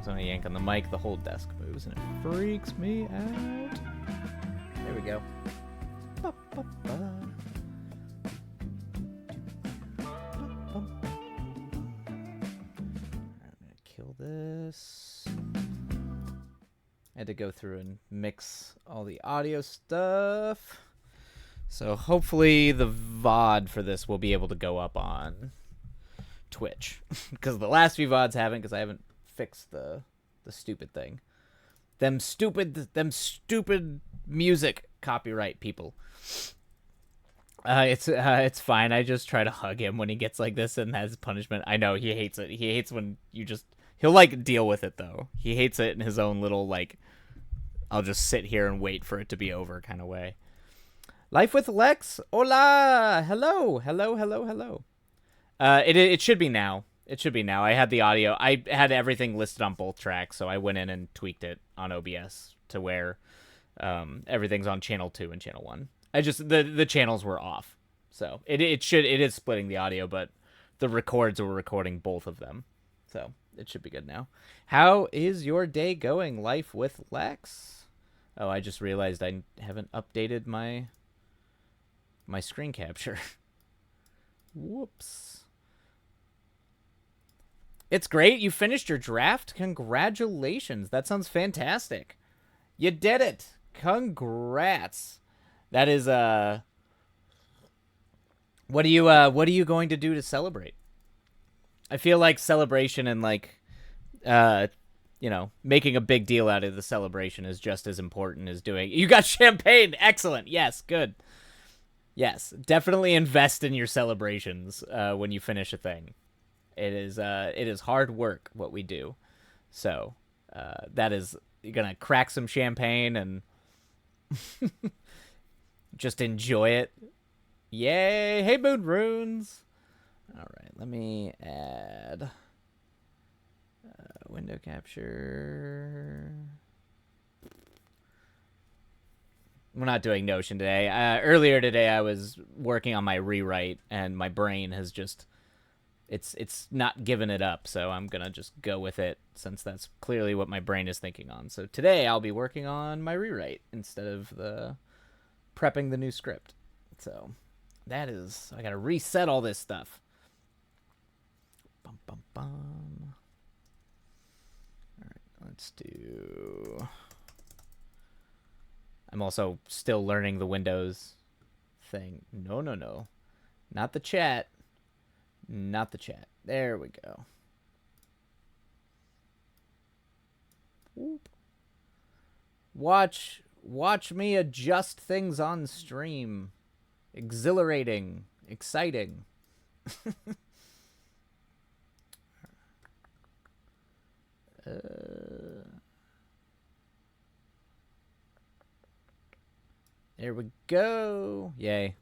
Sometimes when I yank on the mic, the whole desk moves and it freaks me out. There we go. I'm gonna kill this. I had to go through and mix all the audio stuff. So hopefully the VOD for this will be able to go up on Twitch. Because the last few VODs haven't, because I haven't fixed the stupid thing. Them stupid music copyright people. It's fine. I just try to hug him when he gets like this and has punishment. I know he hates it. He hates when you just... He'll, like, deal with it, though. He hates it in his own little, like, I'll just sit here and wait for it to be over kind of way. Life with Lex? Hola! Hello! It should be now. It should be now. I had the audio. I had everything listed on both tracks, so I went in and tweaked it on OBS to where everything's on channel 2 and channel 1. I just... The channels were off. So, it is splitting the audio, but the records were recording both of them. So... It should be good now. How is your day going, Life with Lex? Oh, I just realized I haven't updated my screen capture. Whoops. It's great. You finished your draft. Congratulations. That sounds fantastic. You did it. Congrats. That is what are you going to do to celebrate? I feel like celebration and, like, making a big deal out of the celebration is just as important as doing... You got champagne! Excellent! Yes, good. Yes, definitely invest in your celebrations when you finish a thing. It is hard work, what we do. So, that is... You're gonna crack some champagne and just enjoy it. Yay! Hey, Moon Runes! All right, let me add window capture. We're not doing Notion today. Earlier today, I was working on my rewrite, and my brain has just... It's not giving it up, so I'm going to just go with it, since that's clearly what my brain is thinking on. So today, I'll be working on my rewrite instead of prepping the new script. So that is... I got to reset all this stuff. Bum, bum, bum. All right, let's do... I'm also still learning the Windows thing. No. Not the chat. Not the chat. There we go. Whoop. Watch me adjust things on stream. Exhilarating. Exciting. There we go. Yay.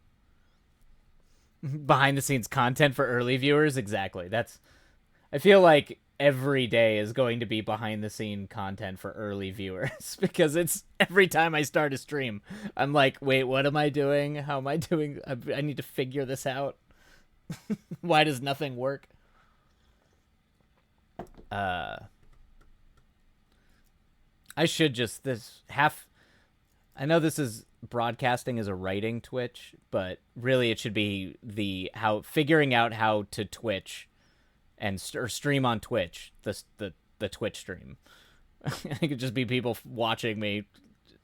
Behind the scenes content for early viewers. Exactly. I feel like every day is going to be behind the scene content for early viewers because it's every time I start a stream, I'm like, wait, what am I doing? How am I doing? I need to figure this out. Why does nothing work? I should just I know this is broadcasting as a writing Twitch, but really it should be figuring out how to Twitch or stream on Twitch, the Twitch stream. It could just be people watching me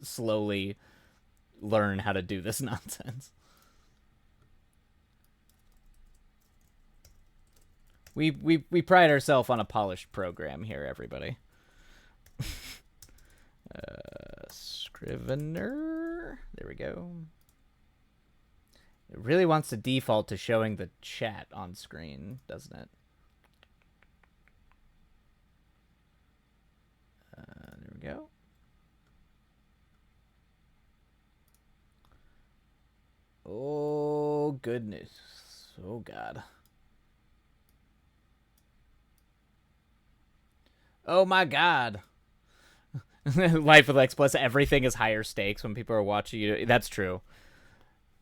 slowly learn how to do this nonsense. We pride ourselves on a polished program here, everybody. Scrivener. There we go. It really wants to default to showing the chat on screen, doesn't it? There we go. Oh, goodness. Oh, God. Oh, my God. Life with X Plus, everything is higher stakes when people are watching you. That's true.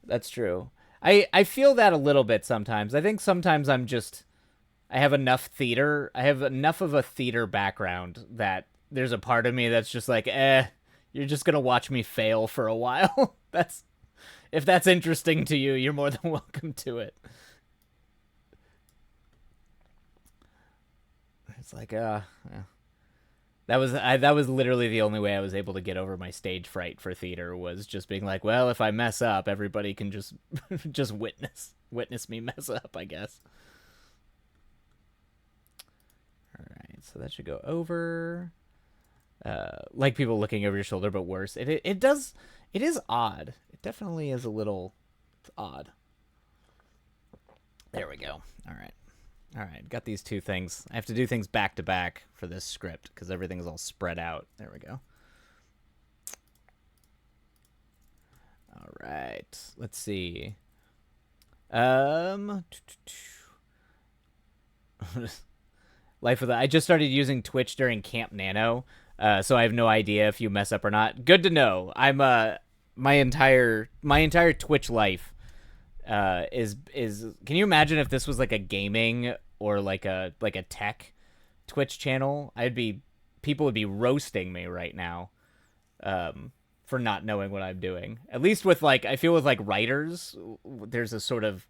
That's true. I feel that a little bit sometimes. I think sometimes I'm just I have enough theater. I have enough of a theater background that there's a part of me that's just like, you're just gonna watch me fail for a while. That's if that's interesting to you, you're more than welcome to it. It's like, yeah. That was literally the only way I was able to get over my stage fright for theater was just being like, well, if I mess up, everybody can just just witness me mess up, I guess. All right, so that should go over. Like people looking over your shoulder, but worse. It does. It is odd. It definitely is a little odd. There we go. All right. All right, got these two things. I have to do things back to back for this script because everything's all spread out. There we go. All right, let's see. Life of the. I just started using Twitch during Camp Nano, so I have no idea if you mess up or not. Good to know. I'm my entire Twitch life is. Can you imagine if this was like a gaming or like a tech Twitch channel? People would be roasting me right now, for not knowing what I'm doing. At least with like, I feel with like writers, there's a sort of,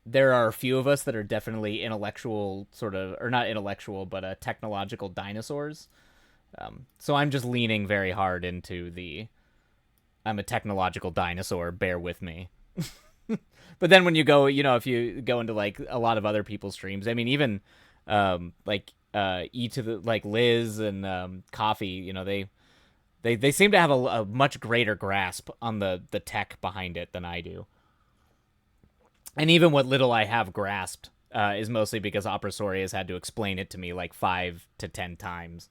there are a few of us that are definitely intellectual sort of, or not intellectual, but technological dinosaurs. So I'm just leaning very hard into I'm a technological dinosaur, bear with me. But then when you go, if you go into like a lot of other people's streams, I mean, even like like Liz and Coffee, they seem to have a much greater grasp on the tech behind it than I do. And even what little I have grasped is mostly because Oprosori has had to explain it to me like 5 to 10 times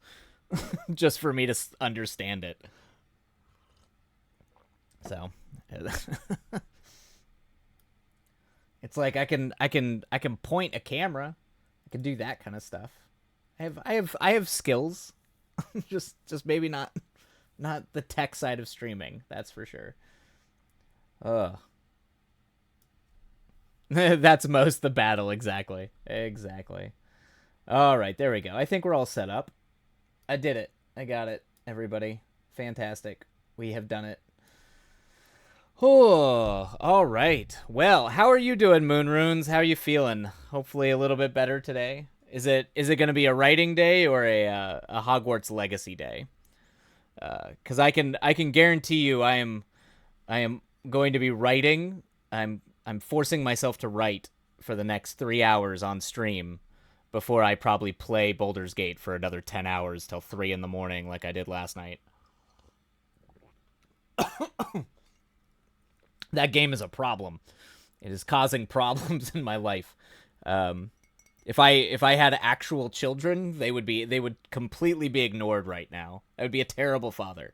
just for me to understand it. So it's like I can point a camera. I can do that kind of stuff. I have skills. just maybe not the tech side of streaming, that's for sure. Ugh. That's most the battle, exactly. Exactly. All right, there we go. I think we're all set up. I did it. I got it, everybody. Fantastic. We have done it. Oh, all right. Well, how are you doing, Moonrunes? How are you feeling? Hopefully a little bit better today. Is it going to be a writing day or a Hogwarts Legacy day? Because I can guarantee you I am going to be writing. I'm forcing myself to write for the next 3 hours on stream before I probably play Baldur's Gate for another 10 hours till 3 in the morning like I did last night. That game is a problem. It is causing problems in my life. If I had actual children, they would completely be ignored right now. I would be a terrible father.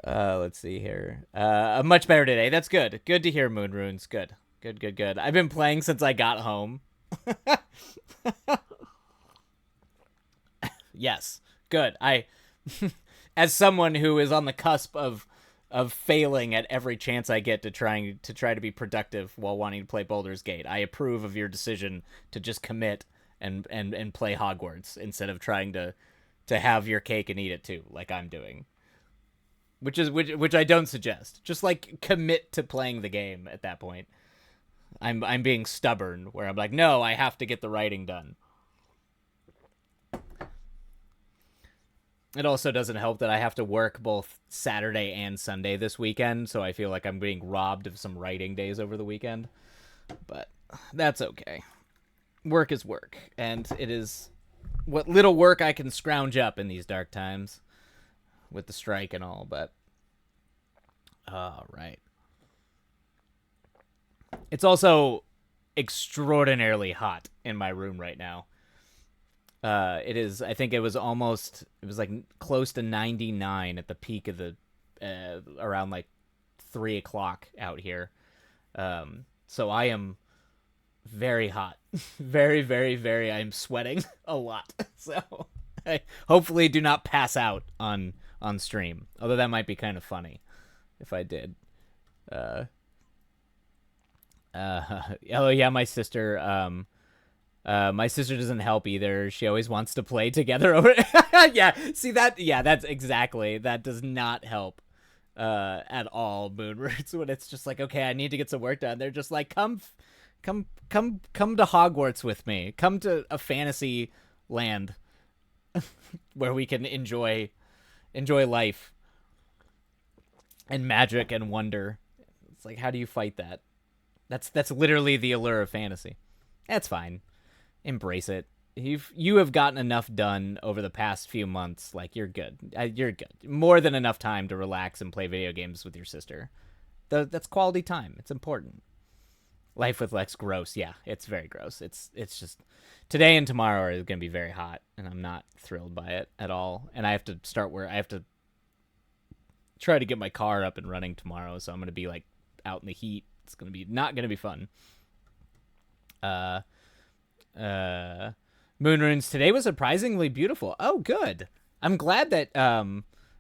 Let's see here. Much better today. That's good. Good to hear, Moonrunes. Good. Good. I've been playing since I got home. Yes. Good. As someone who is on the cusp of failing at every chance I get to try to be productive while wanting to play Baldur's Gate, I approve of your decision to just commit and play Hogwarts instead of trying to have your cake and eat it too, like I'm doing. Which I don't suggest. Just like commit to playing the game at that point. I'm being stubborn where I'm like, no, I have to get the writing done. It also doesn't help that I have to work both Saturday and Sunday this weekend, so I feel like I'm being robbed of some writing days over the weekend. But that's okay. Work is work, and it is what little work I can scrounge up in these dark times with the strike and all, but all right. It's also extraordinarily hot in my room right now. It is. I think it was like close to 99 at the peak of the around like 3 o'clock out here. So I am very hot, very, very, very. I'm sweating a lot. So I hopefully do not pass out on stream. Although that might be kind of funny if I did. Oh yeah, my sister doesn't help either. She always wants to play together over. Yeah, see that? Yeah, that's exactly. That does not help at all. Moonroots when it's just like, okay, I need to get some work done. They're just like, come to Hogwarts with me. Come to a fantasy land where we can enjoy life and magic and wonder. It's like, how do you fight that? That's literally the allure of fantasy. That's fine. Embrace it. You have gotten enough done over the past few months. Like you're good. You're good. More than enough time to relax and play video games with your sister. That's quality time. It's important. Life with Lex, gross. Yeah, it's very gross. It's just today and tomorrow are going to be very hot, and I'm not thrilled by it at all. And I have to start where I have to try to get my car up and running tomorrow. So I'm going to be like out in the heat. It's going to be not going to be fun. Uh, Moon runes today was surprisingly beautiful. Oh, good. I'm glad that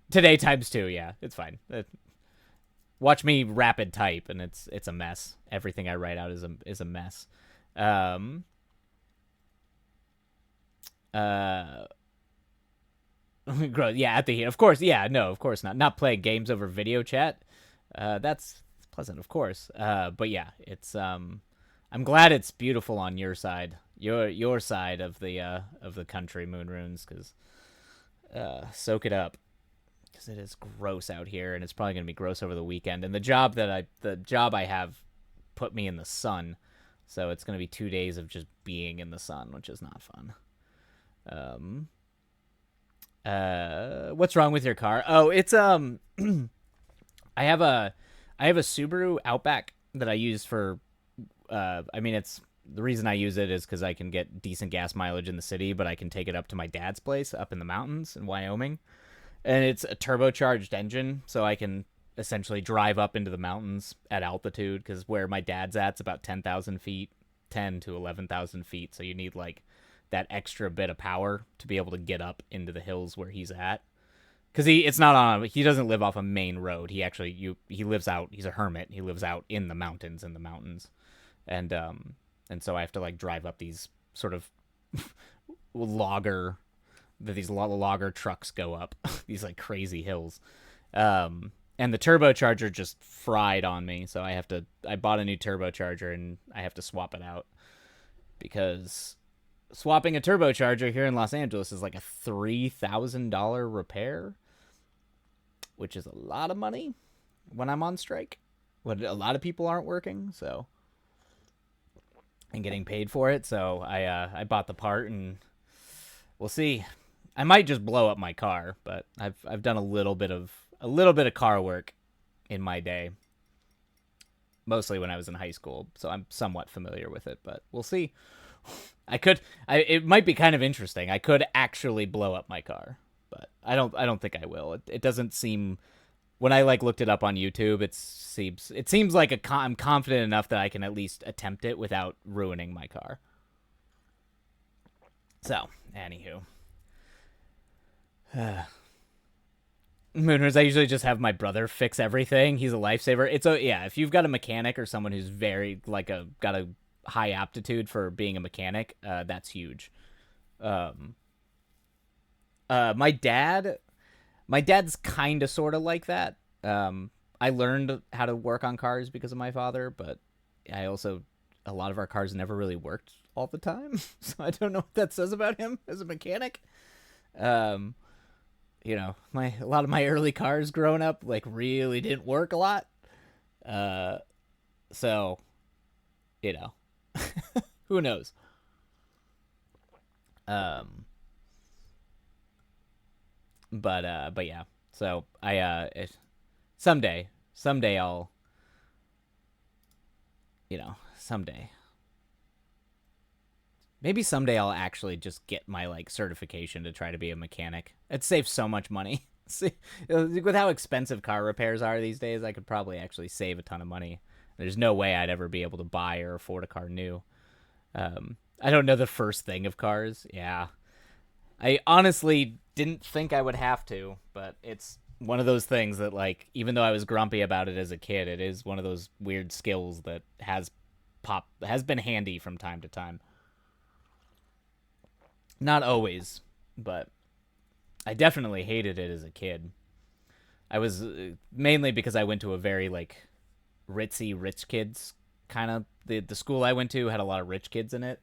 today times two. Yeah, it's fine. Watch me rapid type, and it's a mess. Everything I write out is a mess. Um, uh, yeah, at the heat, of course. Yeah, no, of course not. Not playing games over video chat. That's pleasant, of course. But yeah, it's I'm glad it's beautiful on your side, your side of the country, Moon Runes, because soak it up, because it is gross out here, and it's probably gonna be gross over the weekend. And the job I have put me in the sun, so it's gonna be 2 days of just being in the sun, which is not fun. Um, what's wrong with your car? Oh, it's I have a Subaru Outback that I use for I mean, it's the reason I use it is because I can get decent gas mileage in the city, but I can take it up to my dad's place up in the mountains in Wyoming, and it's a turbocharged engine, so I can essentially drive up into the mountains at altitude, because where my dad's at's about 10,000 feet, 10 to 11,000 feet, so you need like that extra bit of power to be able to get up into the hills where he's at. Because he doesn't live off a main road. He lives out. He's a hermit. He lives out in the mountains, and so I have to like drive up these sort of logger that these logger trucks go up these like crazy hills. And the turbocharger just fried on me, so I bought a new turbocharger, and I have to swap it out, because swapping a turbocharger here in Los Angeles is like a $3,000 repair, which is a lot of money when I'm on strike, when a lot of people aren't working, so, and getting paid for it. So I bought the part, and we'll see. I might just blow up my car, but I've done a little bit of car work in my day, mostly when I was in high school, so I'm somewhat familiar with it, but we'll see. It might be kind of interesting. I could actually blow up my car, but I don't think I will. It doesn't seem, when I like looked it up on YouTube, it seems like I'm confident enough that I can at least attempt it without ruining my car. So, anywho. Mooners, I usually just have my brother fix everything. He's a lifesaver. Yeah, if you've got a mechanic or someone who's very got a high aptitude for being a mechanic, that's huge. My dad's kind of sort of like that. I learned how to work on cars because of my father, but a lot of our cars never really worked all the time, so I don't know what that says about him as a mechanic. A lot of my early cars growing up like really didn't work a lot. So, who knows? But yeah. So someday I'll, someday. Maybe someday I'll actually just get my like certification to try to be a mechanic. It saves so much money. See, with how expensive car repairs are these days, I could probably actually save a ton of money. There's no way I'd ever be able to buy or afford a car new. I don't know the first thing of cars. Yeah. I honestly didn't think I would have to, but it's one of those things that, like, even though I was grumpy about it as a kid, it is one of those weird skills that has has been handy from time to time. Not always, but I definitely hated it as a kid. I was mainly because I went to a very like ritzy rich kids kind of the school I went to had a lot of rich kids in it.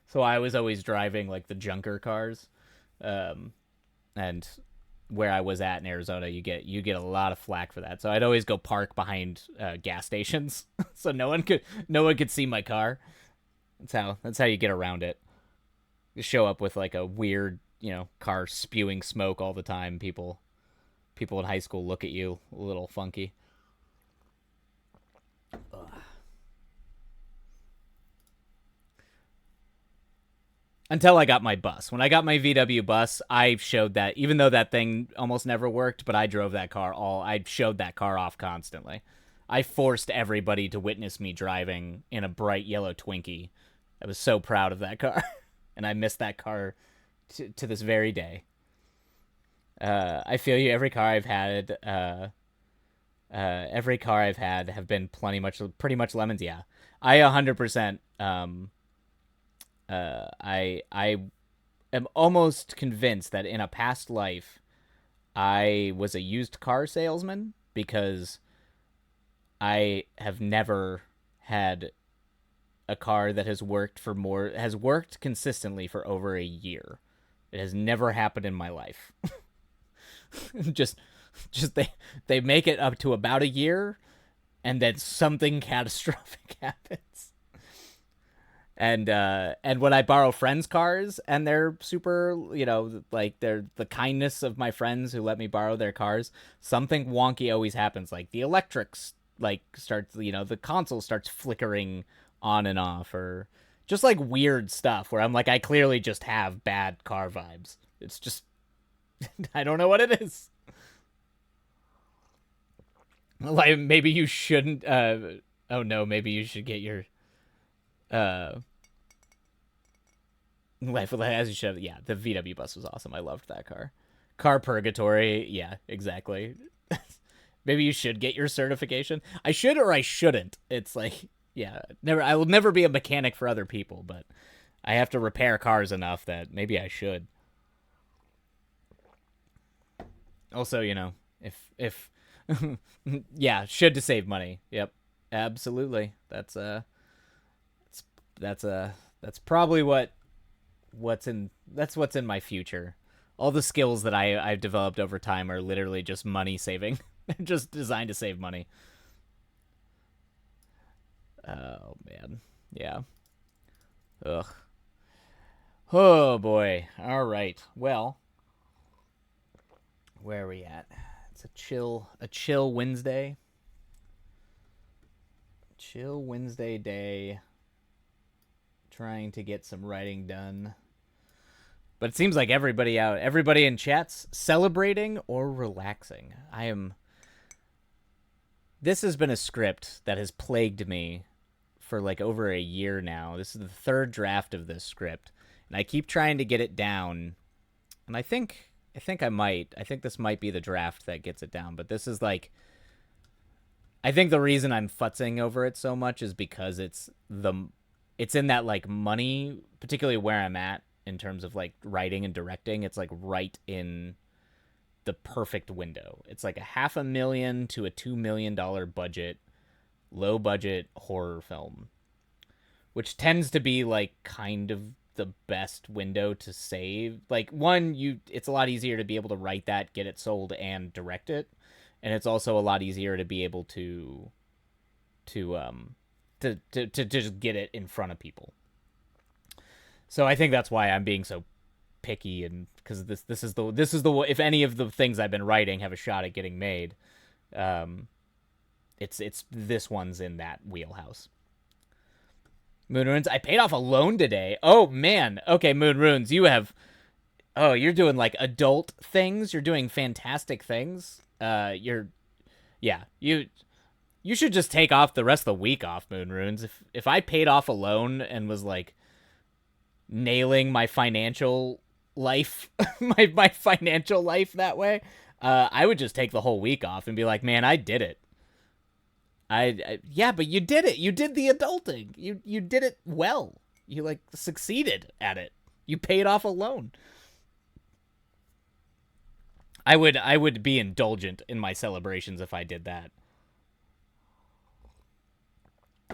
So I was always driving like the junker cars. Um and where I was at in Arizona, you get a lot of flack for that. So I'd always go park behind gas stations so no one could see my car. That's how you get around it. You show up with like a weird, car spewing smoke all the time. People in high school look at you a little funky. Until I got my bus. When I got my VW bus, I showed that even though that thing almost never worked, but I drove that car I showed that car off constantly. I forced everybody to witness me driving in a bright yellow Twinkie. I was so proud of that car, and I miss that car to this very day. I feel you. Every car I've had have been pretty much lemons. Yeah, I 100%. I am almost convinced that in a past life, I was a used car salesman because I have never had a car that has worked consistently for over a year. It has never happened in my life. just they make it up to about a year and then something catastrophic happens. And when I borrow friends' cars and they're super, like they're the kindness of my friends who let me borrow their cars, something wonky always happens. Like the electrics like starts, the console starts flickering on and off, or just like weird stuff where I'm like, I clearly just have bad car vibes. It's just I don't know what it is. Like maybe you shouldn't. Oh no, maybe you should get your uh as you should. Yeah, the VW bus was awesome. I loved that car. Car purgatory. Yeah, exactly. Maybe you should get your certification. I should or I shouldn't. It's like, yeah, never. I will never be a mechanic for other people, but I have to repair cars enough that maybe I should. Also, if yeah, should to save money. Yep, absolutely. That's probably what's in my future. All the skills that I've developed over time are literally just money saving. Just designed to save money. Oh man. Yeah. Ugh. Oh boy. All right. Well, where are we at? It's a chill Wednesday. Chill Wednesday day. Trying to get some writing done. But it seems like everybody in chat's celebrating or relaxing. This has been a script that has plagued me for like over a year now. This is the third draft of this script, and I keep trying to get it down. And I think I think this might be the draft that gets it down, but this is like, I think the reason I'm futzing over it so much is because it's in that like money, particularly where I'm at in terms of like writing and directing. It's like right in the perfect window. It's like a $500,000 to a $2 million budget, low budget horror film, which tends to be like kind of the best window to save. Like it's a lot easier to be able to write that, get it sold, and direct it, and it's also a lot easier to be able to just get it in front of people. So I think that's why I'm being so picky, and because this is the if any of the things I've been writing have a shot at getting made, it's this one's in that wheelhouse. Moon Runes, I paid off a loan today. Oh man. Okay, Moon Runes, you're doing like adult things. You're doing fantastic things. You should just take off the rest of the week off, Moon Runes. If I paid off a loan and was like nailing my financial life, my financial life that way, I would just take the whole week off and be like, man, I did it. Yeah, but you did it. You did the adulting. You did it well. You like succeeded at it. You paid off a loan. I would be indulgent in my celebrations if I did that.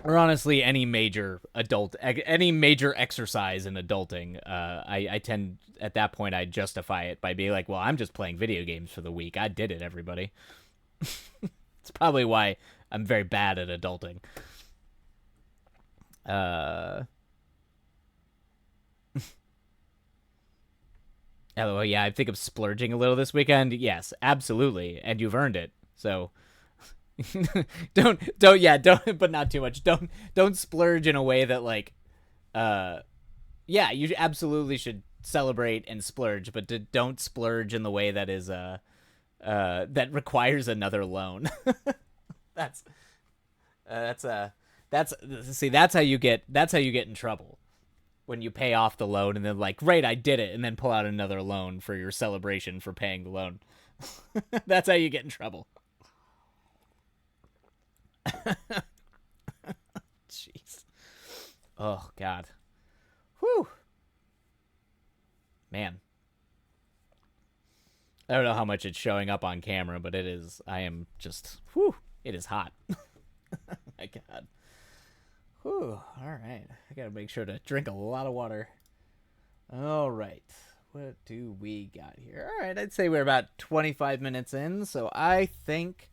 Or honestly, any major exercise in adulting, I tend at that point I justify it by being like, well, I'm just playing video games for the week. I did it, everybody. It's probably why I'm very bad at adulting. Uh, oh yeah, I think of splurging a little this weekend. Yes, absolutely, and you've earned it. So don't, but not too much. Don't splurge in a way that like, uh, yeah, you absolutely should celebrate and splurge, but don't splurge in the way that is that requires another loan. that's that's that's see that's how you get in trouble when you pay off the loan and then like, great, I did it, and then pull out another loan for your celebration for paying the loan. That's how you get in trouble. Jeez. Oh God. Whew. Man. I don't know how much it's showing up on camera, but it is. I am just. Whew. It is hot. My God. Whew. All right. I gotta make sure to drink a lot of water. All right. What do we got here? All right. I'd say we're about 25 minutes in, so I think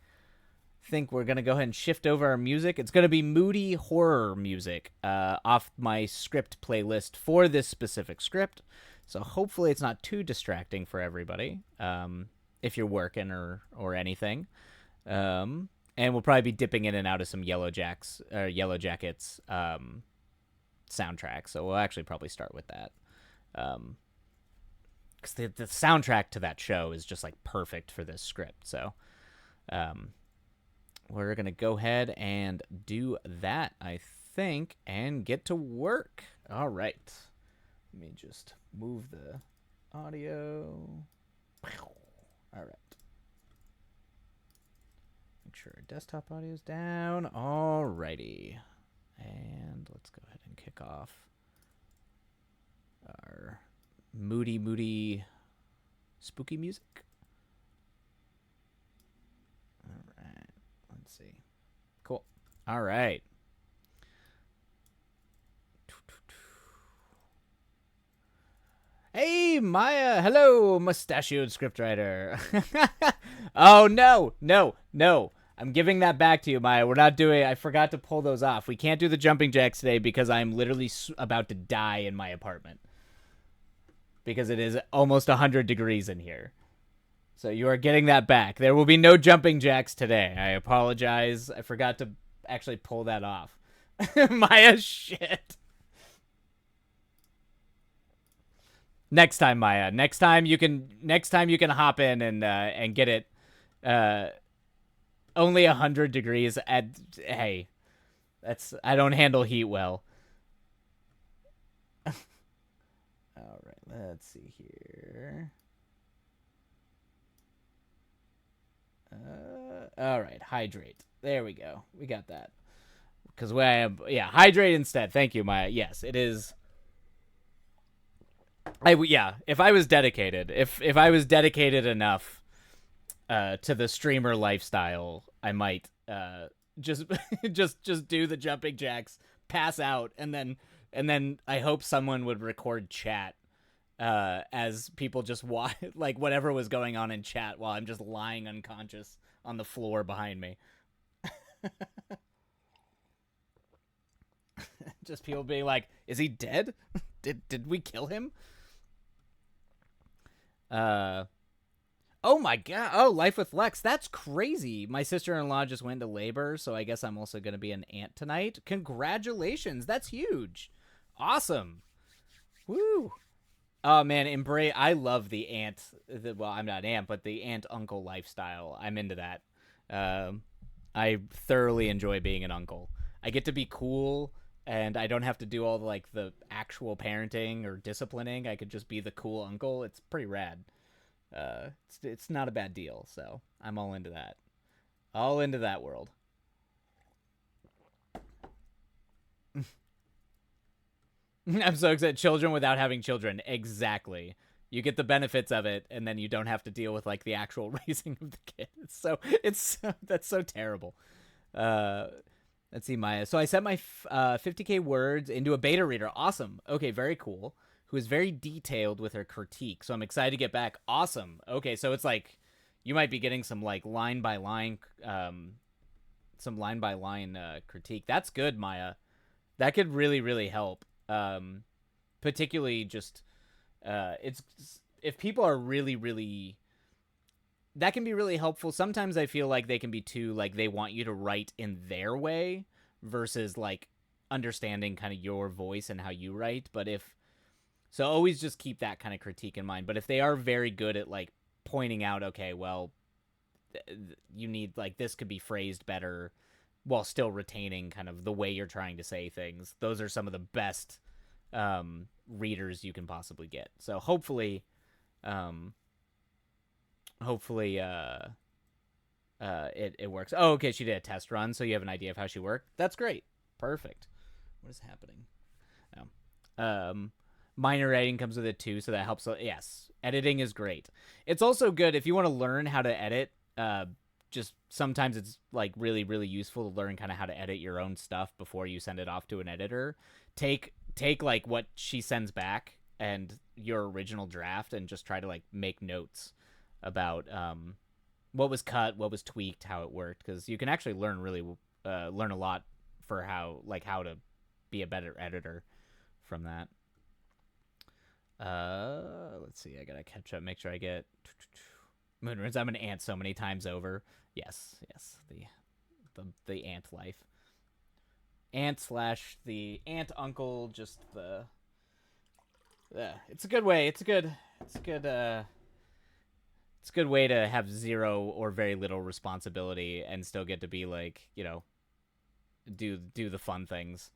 we're gonna go ahead and shift over our music. It's gonna be moody horror music off my script playlist for this specific script. So hopefully it's not too distracting for everybody if you're working or anything. And we'll probably be dipping in and out of some Yellow Jackets soundtrack. So we'll actually probably start with that. Because the soundtrack to that show is just like perfect for this script. So we're going to go ahead and do that, I think, and get to work. All right. Let me just move the audio. All right. Make sure our desktop audio is down. All righty. And let's go ahead and kick off our moody, spooky music. All right. Let's see. Cool. All right. Hey, Maya. Hello, mustachioed scriptwriter. Oh, no. I'm giving that back to you, Maya. We're not doing. I forgot to pull those off. We can't do the jumping jacks today because I'm literally about to die in my apartment. Because it is almost 100 degrees in here. So you are getting that back. There will be no jumping jacks today. I apologize. I forgot to actually pull that off. Maya, shit. Next time, Maya. Next time you can hop in and get it. Only 100 degrees at. Hey, I don't handle heat well. All right, let's see here. All right, hydrate. There we go. We got that. Because hydrate instead. Thank you, Maya. Yes, it is. If I was dedicated, if I was dedicated enough to the streamer lifestyle, I might just just do the jumping jacks, pass out, and then I hope someone would record chat as people just watch like whatever was going on in chat while I'm just lying unconscious on the floor behind me. Just people being like, "Is he dead? Did we kill him?" Oh my God. Oh, Life with Lex. That's crazy. My sister-in-law just went into labor, so I guess I'm also going to be an aunt tonight. Congratulations. That's huge. Awesome. Woo. Oh man, embrace. I love the aunt. Well, I'm not an aunt, but the aunt uncle lifestyle. I'm into that. I thoroughly enjoy being an uncle. I get to be cool, and I don't have to do all the actual parenting or disciplining. I could just be the cool uncle. It's pretty rad. It's not a bad deal. So I'm all into that. All into that world. I'm so excited. Children without having children. Exactly. You get the benefits of it, and then you don't have to deal with like the actual raising of the kid. That's so terrible. Uh, let's see, Maya. So I set my 50K words into a beta reader. Awesome. Okay, very cool. Who is very detailed with her critique. So I'm excited to get back. Awesome. Okay, so it's like you might be getting some like line by line, critique. That's good, Maya. That could really help. Particularly just it's if people are really that can be really helpful. Sometimes I feel like they can be too like they want you to write in their way versus like understanding kind of your voice and how you write. But if so, always just keep that kind of critique in mind. But if they are very good at like pointing out, okay, well, you need like this could be phrased better while still retaining kind of the way you're trying to say things. Those are some of the best readers you can possibly get. So hopefully, um, hopefully, it works. Oh, okay. She did a test run, so you have an idea of how she worked. That's great. Perfect. What is happening? Minor editing comes with it too, so that helps. Yes, editing is great. It's also good if you want to learn how to edit. Just sometimes it's like really useful to learn kind of how to edit your own stuff before you send it off to an editor. Take like what she sends back and your original draft and just try to like make notes about what was cut, what was tweaked, how it worked, because you can actually learn a lot for how to be a better editor from that. Let's see. I gotta catch up. Make sure I get Moonrunes. I'm an ant so many times over. Yes. The ant life. Ant slash the ant uncle. Just the. It's a good way. It's a good. It's a good way to have zero or very little responsibility and still get to be like do the fun things.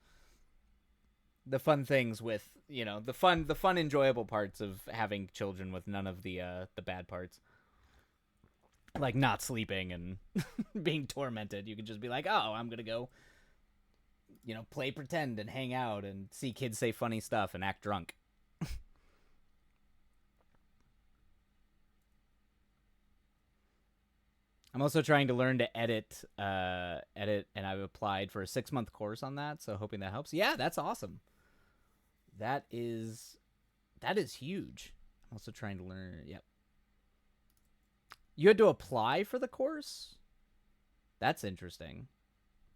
The fun things with the fun enjoyable parts of having children with none of the bad parts, like not sleeping and being tormented. You can just be like, oh, I'm gonna go play pretend and hang out and see kids say funny stuff and act drunk. I'm also trying to learn to edit, and I've applied for a 6-month course on that, so hoping that helps. Yeah, that's awesome. That is huge. I'm also trying to learn. Yep. You had to apply for the course? That's interesting.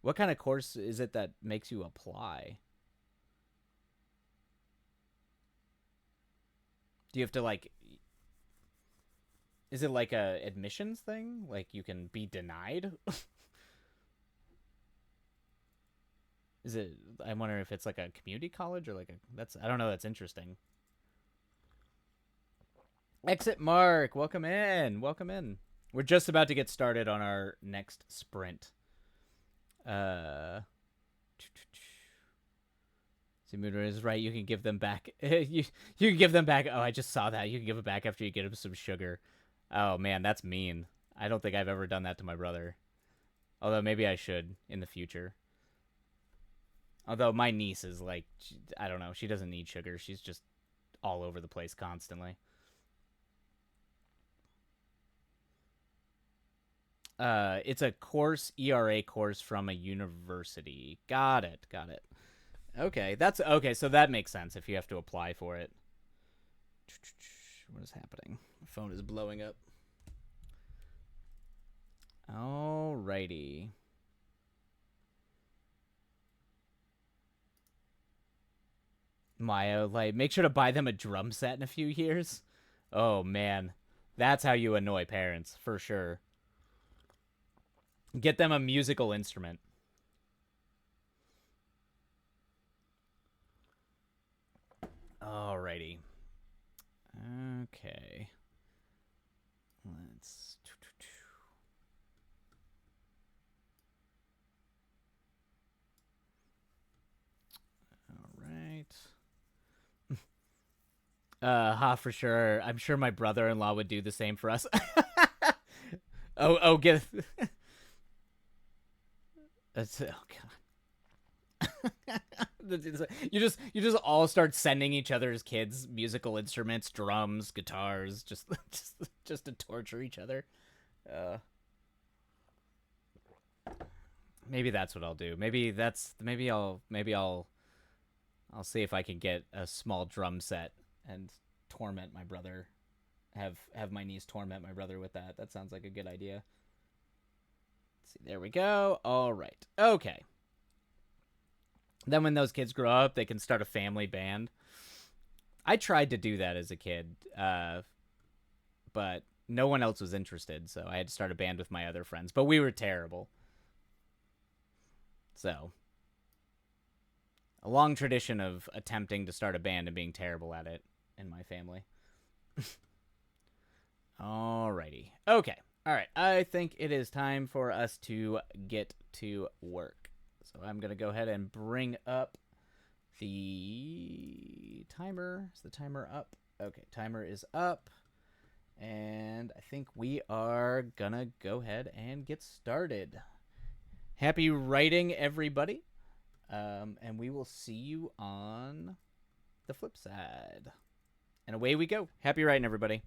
What kind of course is it that makes you apply? Do you have to like is it like a admissions thing? Like you can be denied? Is it I wonder if it's like a community college or like I don't know, that's interesting. Exit Mark, welcome in. Welcome in. We're just about to get started on our next sprint. Simudra is right. You can give them back. you can give them back. Oh, I just saw that. You can give it back after you get him some sugar. Oh man, that's mean. I don't think I've ever done that to my brother. Although maybe I should in the future. Although my niece is like, I don't know. She doesn't need sugar. She's just all over the place constantly. It's a course, ERA course from a university. Got it. Okay, that's okay. So that makes sense if you have to apply for it. What is happening? My phone is blowing up. Alrighty. Maya, like, make sure to buy them a drum set in a few years. Oh man, that's how you annoy parents for sure. Get them a musical instrument. Alrighty. Okay. Let's. All right. For sure. I'm sure my brother-in-law would do the same for us. Get. That's oh god. You just all start sending each other's kids musical instruments, drums, guitars, just to torture each other. Uh, maybe that's what I'll do. Maybe I'll see if I can get a small drum set and torment my brother. Have my niece torment my brother with that. That sounds like a good idea. Let's see, there we go. All right. Okay. Then when those kids grow up, they can start a family band. I tried to do that as a kid, but no one else was interested, so I had to start a band with my other friends. But we were terrible. So, a long tradition of attempting to start a band and being terrible at it in my family. Alrighty. Okay. All right. I think it is time for us to get to work. So I'm going to go ahead and bring up the timer. Is the timer up? Okay. Timer is up. And I think we are going to go ahead and get started. Happy writing, everybody. And we will see you on the flip side. And away we go. Happy writing, everybody.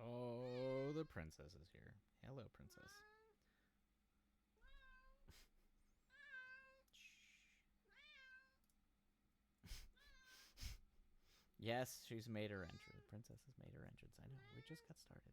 Oh, the princess is here. Hello, princess. Yes, she's made her entrance. Princess has made her entrance. I know. We just got started.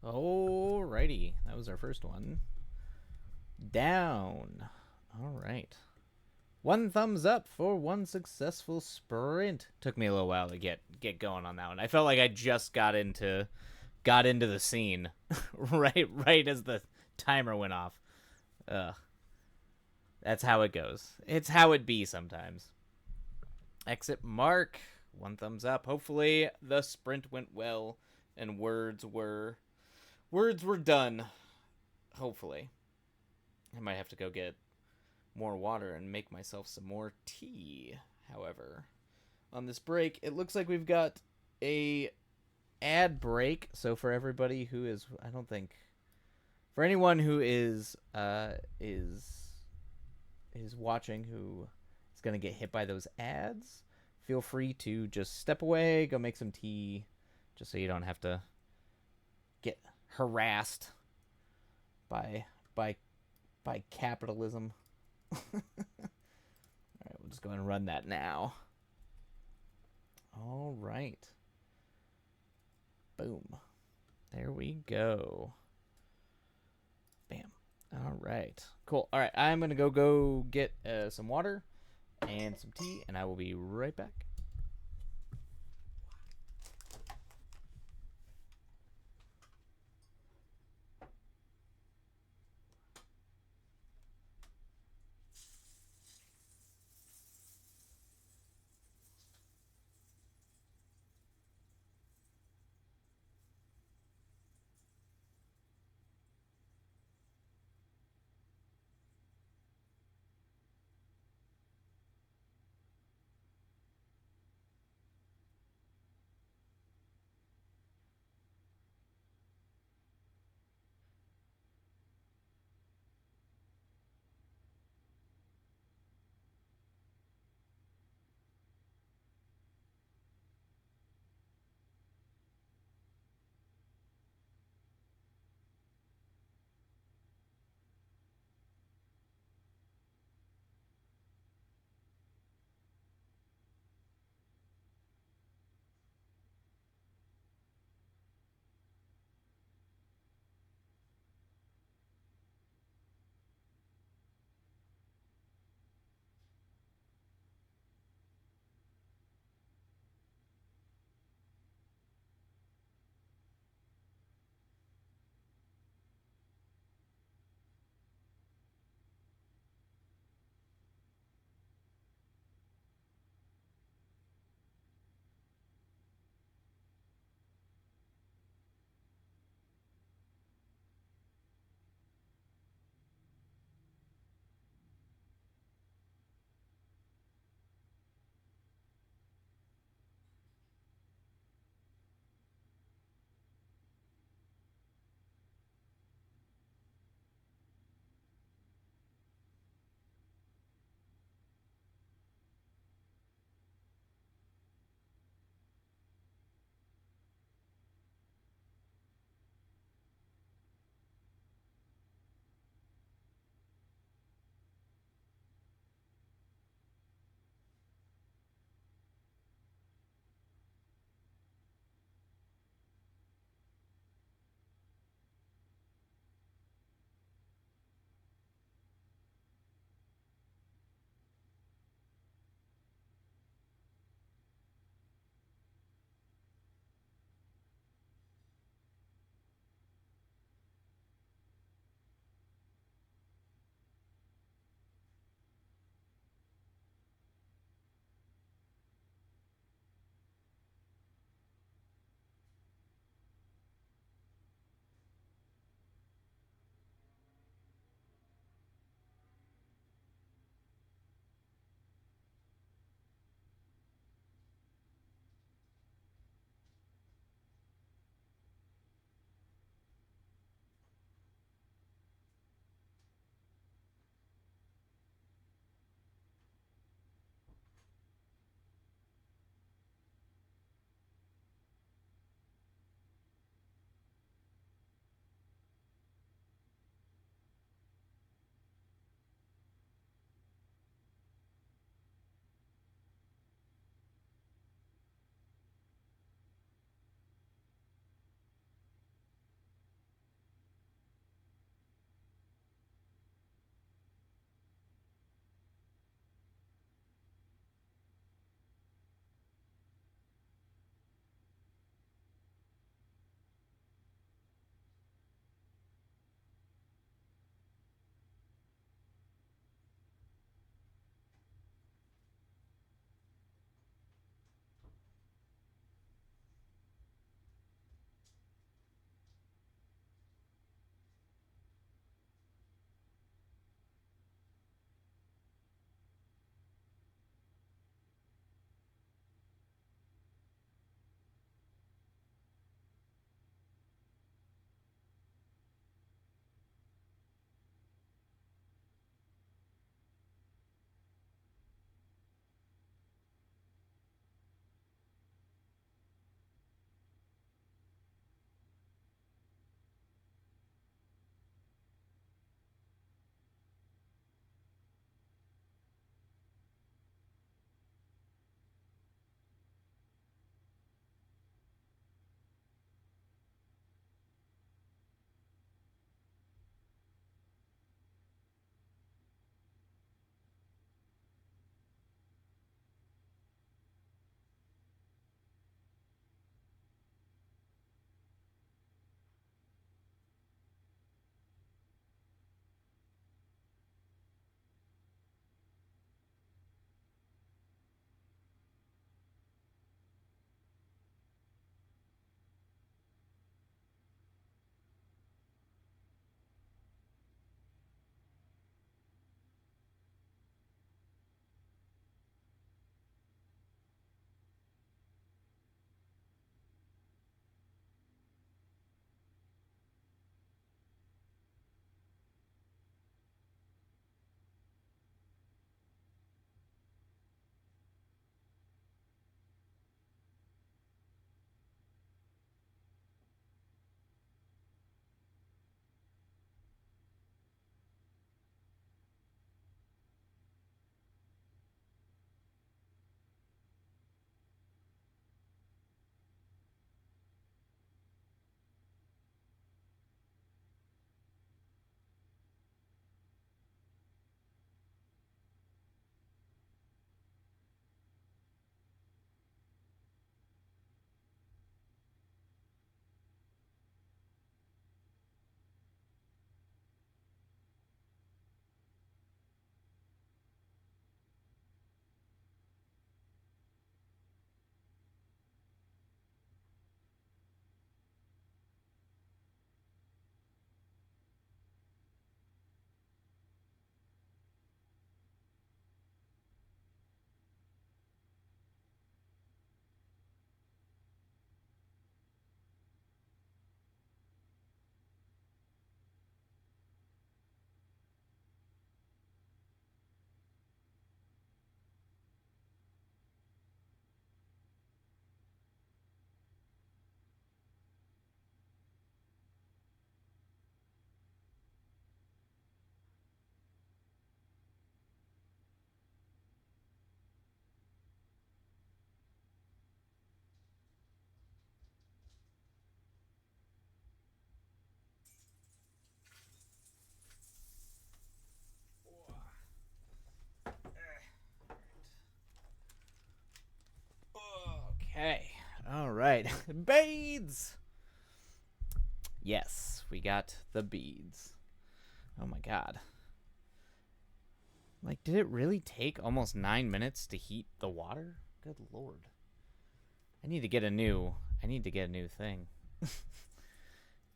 Alrighty, that was our first one. Down. All right. One thumbs up for one successful sprint. Took me a little while to get going on that one. I felt like I just got into the scene right as the timer went off. Ugh. That's how it goes. It's how it be sometimes. Exit mark. One thumbs up. Hopefully the sprint went well and words were done. Hopefully. I might have to go get more water and make myself some more tea. However, on this break, it looks like we've got a ad break. So for everybody who is, I don't think, for anyone who is watching who is gonna get hit by those ads, feel free to just step away, go make some tea, just so you don't have to get harassed by capitalism. All right, we'll just go ahead and run that now. All right. Boom. There we go. Bam. All right. Cool. All right, I'm going to go get some water and some tea, and I will be right back. right. Beads! Yes, we got the beads. Oh my god. Like, did it really take almost 9 minutes to heat the water? Good lord. I need to get a new thing.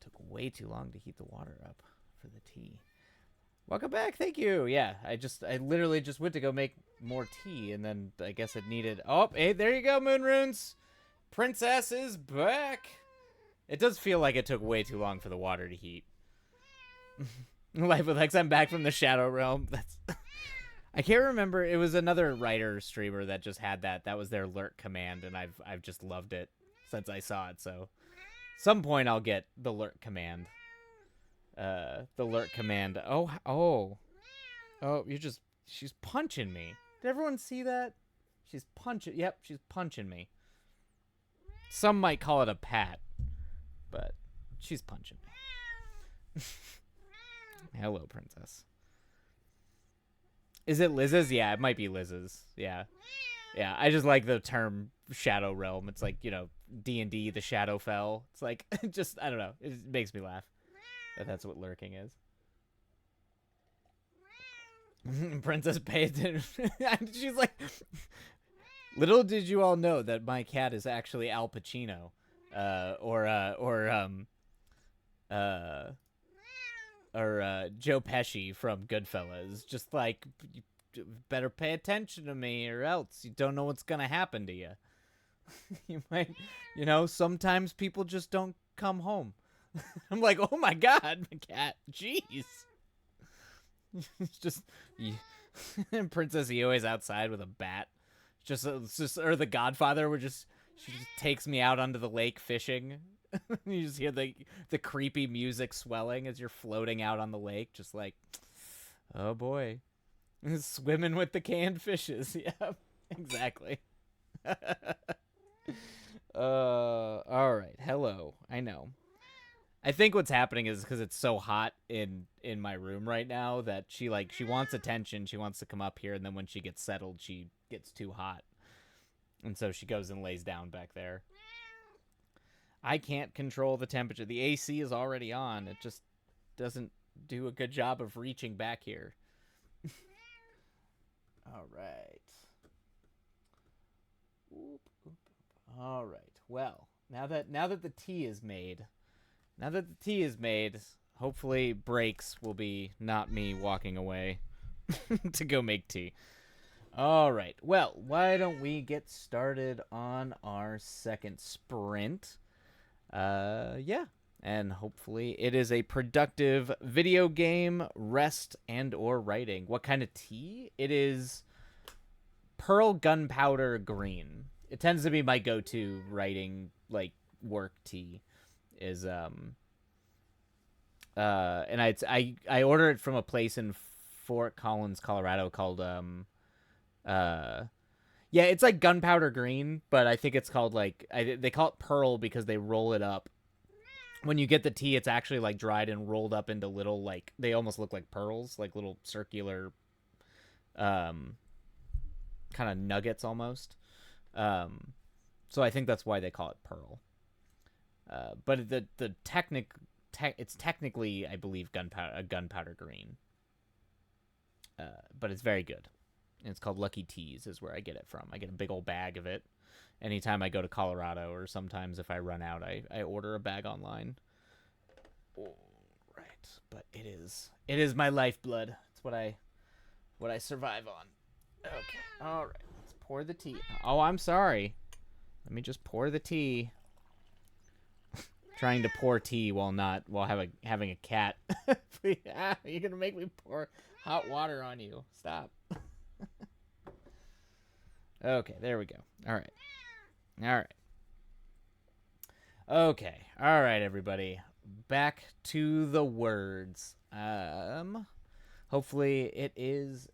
Took way too long to heat the water up for the tea. Welcome back, thank you. Yeah, I literally just went to go make more tea, and then I guess it needed... Oh, hey, there you go, Moon Runes. Princess is back. It does feel like it took way too long for the water to heat. Life with X, I'm back from the Shadow Realm. That's... I can't remember. It was another writer streamer that just had that. That was their lurk command, and I've just loved it since I saw it. So, some point I'll get the lurk command. The lurk command. Oh, she's punching me. Did everyone see that? She's punching. Yep, she's punching me. Some might call it a pat, but she's punching me. Hello, princess. Is it Liz's? Yeah, it might be Liz's. Yeah. Yeah, I just like the term Shadow Realm. It's like, you know, D&D, the Shadowfell. It's like, just, I don't know. It makes me laugh. That's what lurking is. Princess paid attention. She's like, little did you all know that my cat is actually Al Pacino. Or Joe Pesci from Goodfellas. Just like, you better pay attention to me or else you don't know what's gonna happen to you. You might, you know, sometimes people just don't come home. I'm like, oh my god, my cat, jeez. It's just, Princess Io's outside with a bat. Or the Godfather, she just takes me out onto the lake fishing. You just hear the creepy music swelling as you're floating out on the lake, just like, oh boy, swimming with the canned fishes. Yeah, exactly. All right. Hello. I know. I think what's happening is because it's so hot in my room right now that she wants attention. She wants to come up here, and then when she gets settled, she gets too hot, and so she goes and lays down back there. I can't control the temperature. The AC is already on. It just doesn't do a good job of reaching back here. All right. All right. Well, now that the tea is made, hopefully breaks will be not me walking away to go make tea. All right. Well, why don't we get started on our second sprint? Yeah. And hopefully it is a productive video game, rest, and or writing. What kind of tea? It is Pearl Gunpowder Green. It tends to be my go-to writing, like, work tea. Is, and I order it from a place in Fort Collins, Colorado called, yeah, it's like gunpowder green, but I think it's called like they call it pearl because they roll it up. When you get the tea, it's actually like dried and rolled up into little, like, they almost look like pearls, like little circular, kind of nuggets almost. So I think that's why they call it pearl. But it's technically, I believe, gunpowder green. But it's very good. And it's called Lucky Teas is where I get it from. I get a big old bag of it anytime I go to Colorado, or sometimes if I run out, I order a bag online. All right, but it is my lifeblood. It's what I survive on. Okay, all right, let's pour the tea. Oh, I'm sorry. Let me just pour the tea. Trying to pour tea while having a cat. You're gonna make me pour hot water on you. Stop. Okay, there we go. All right. Okay. All right, everybody. Back to the words. Hopefully it is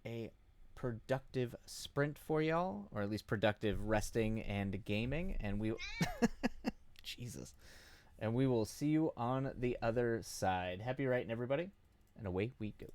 a productive sprint for y'all, or at least productive resting and gaming, and we Jesus. And we will see you on the other side. Happy writing, everybody, and away we go.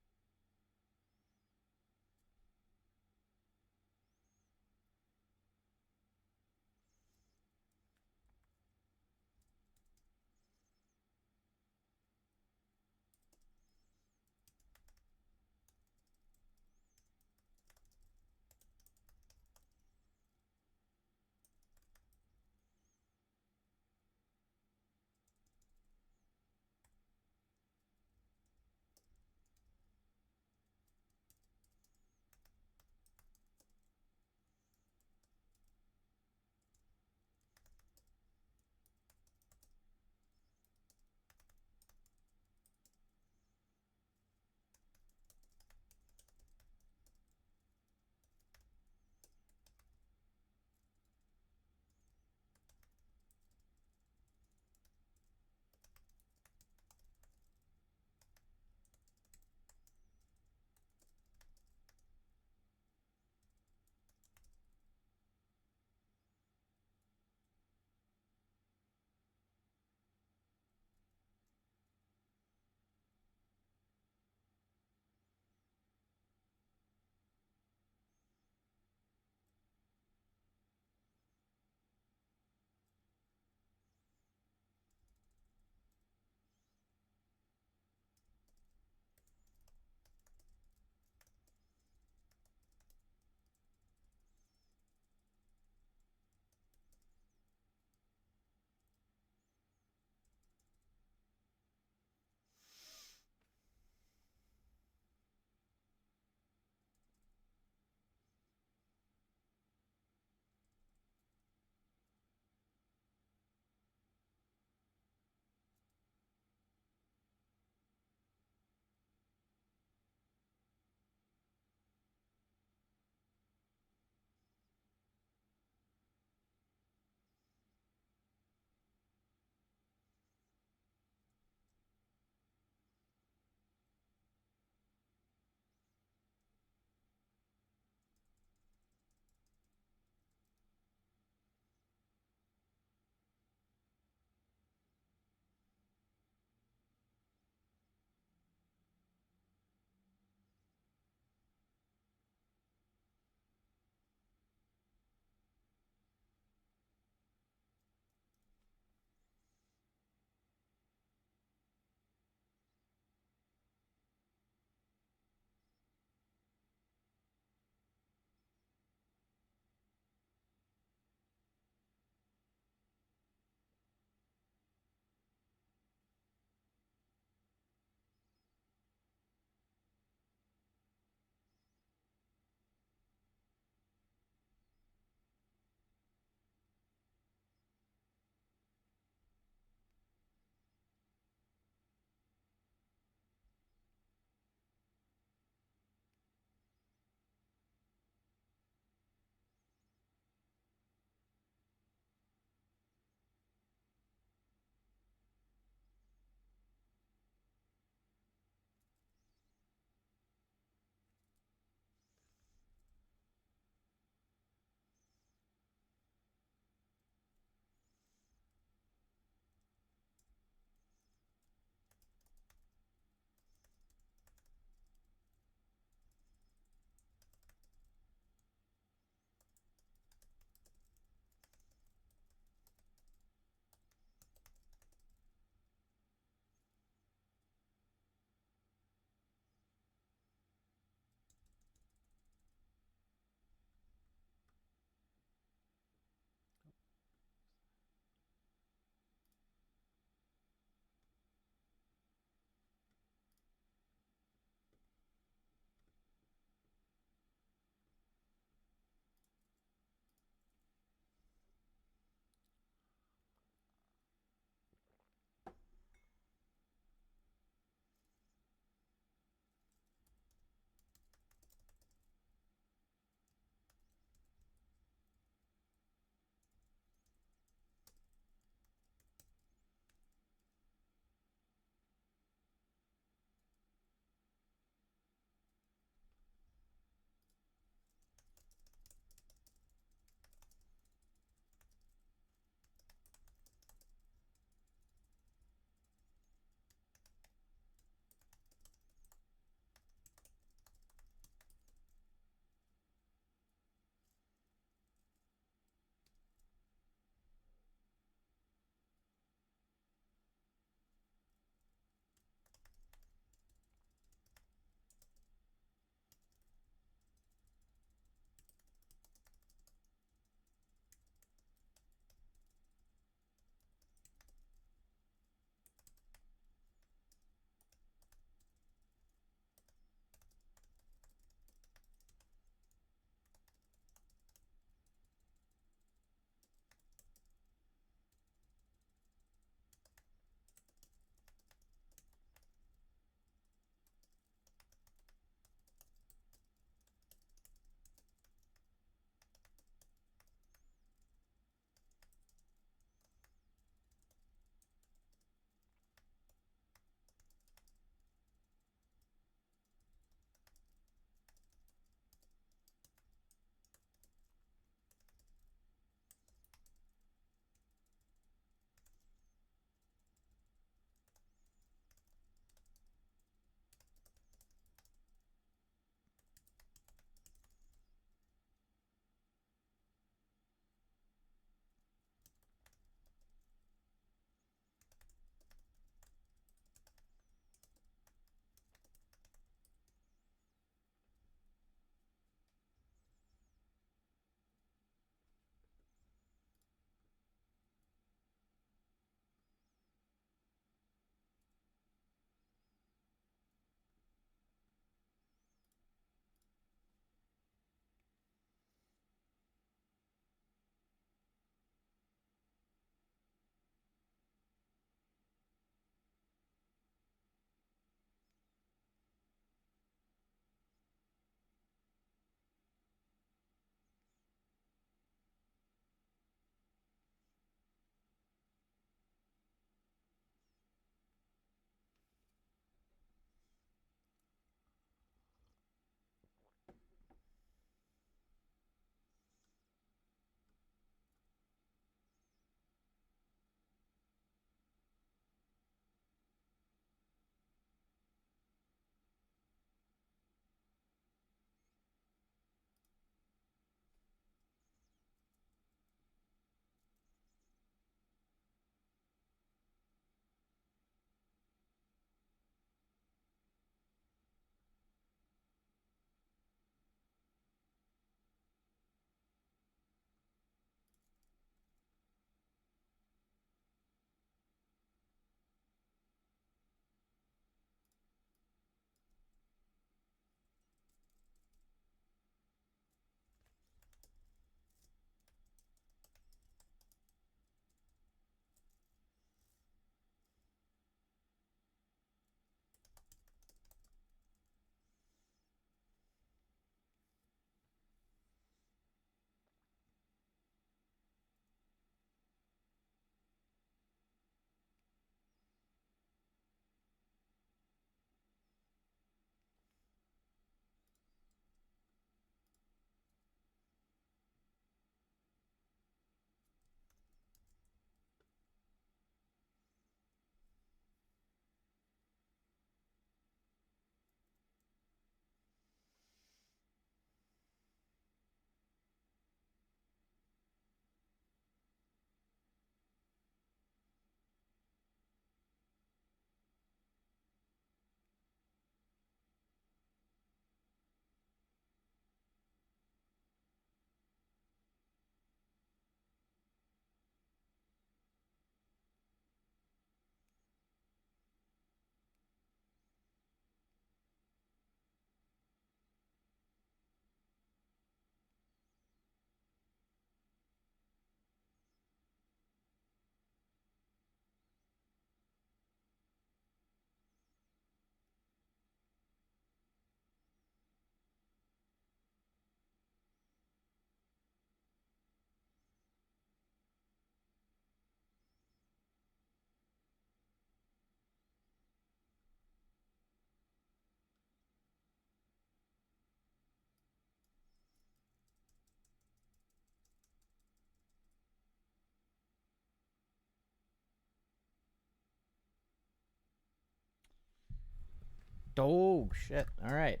Oh shit! All right.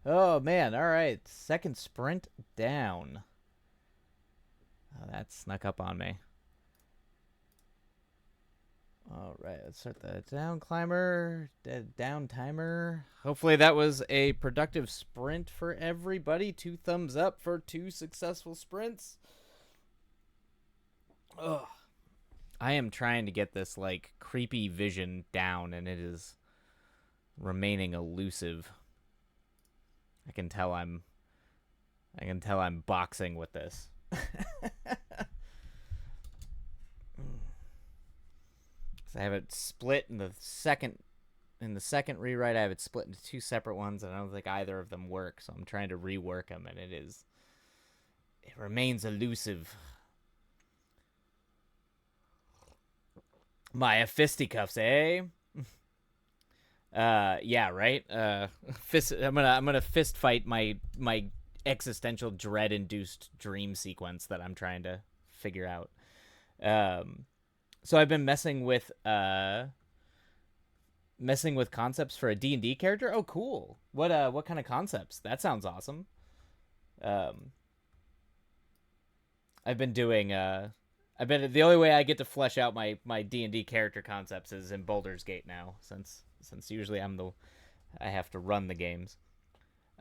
Oh man! All right. Second sprint down. Oh, that snuck up on me. All right, let's start the down climber, down timer. Hopefully that was a productive sprint for everybody. 2 thumbs up for 2 successful sprints. Ugh. I am trying to get this like creepy vision down, and it is remaining elusive. I can tell I'm boxing with this. I have it split in the second rewrite. I have it split into 2 separate ones, and I don't think either of them work. So I'm trying to rework them, and it remains elusive. My fisticuffs, eh? Yeah, right. I'm gonna fist fight my existential dread induced dream sequence that I'm trying to figure out. So I've been messing with concepts for a D&D character. Oh, cool. What kind of concepts? That sounds awesome. I've been doing the only way I get to flesh out my D&D character concepts is in Baldur's Gate now, since usually I have to run the games.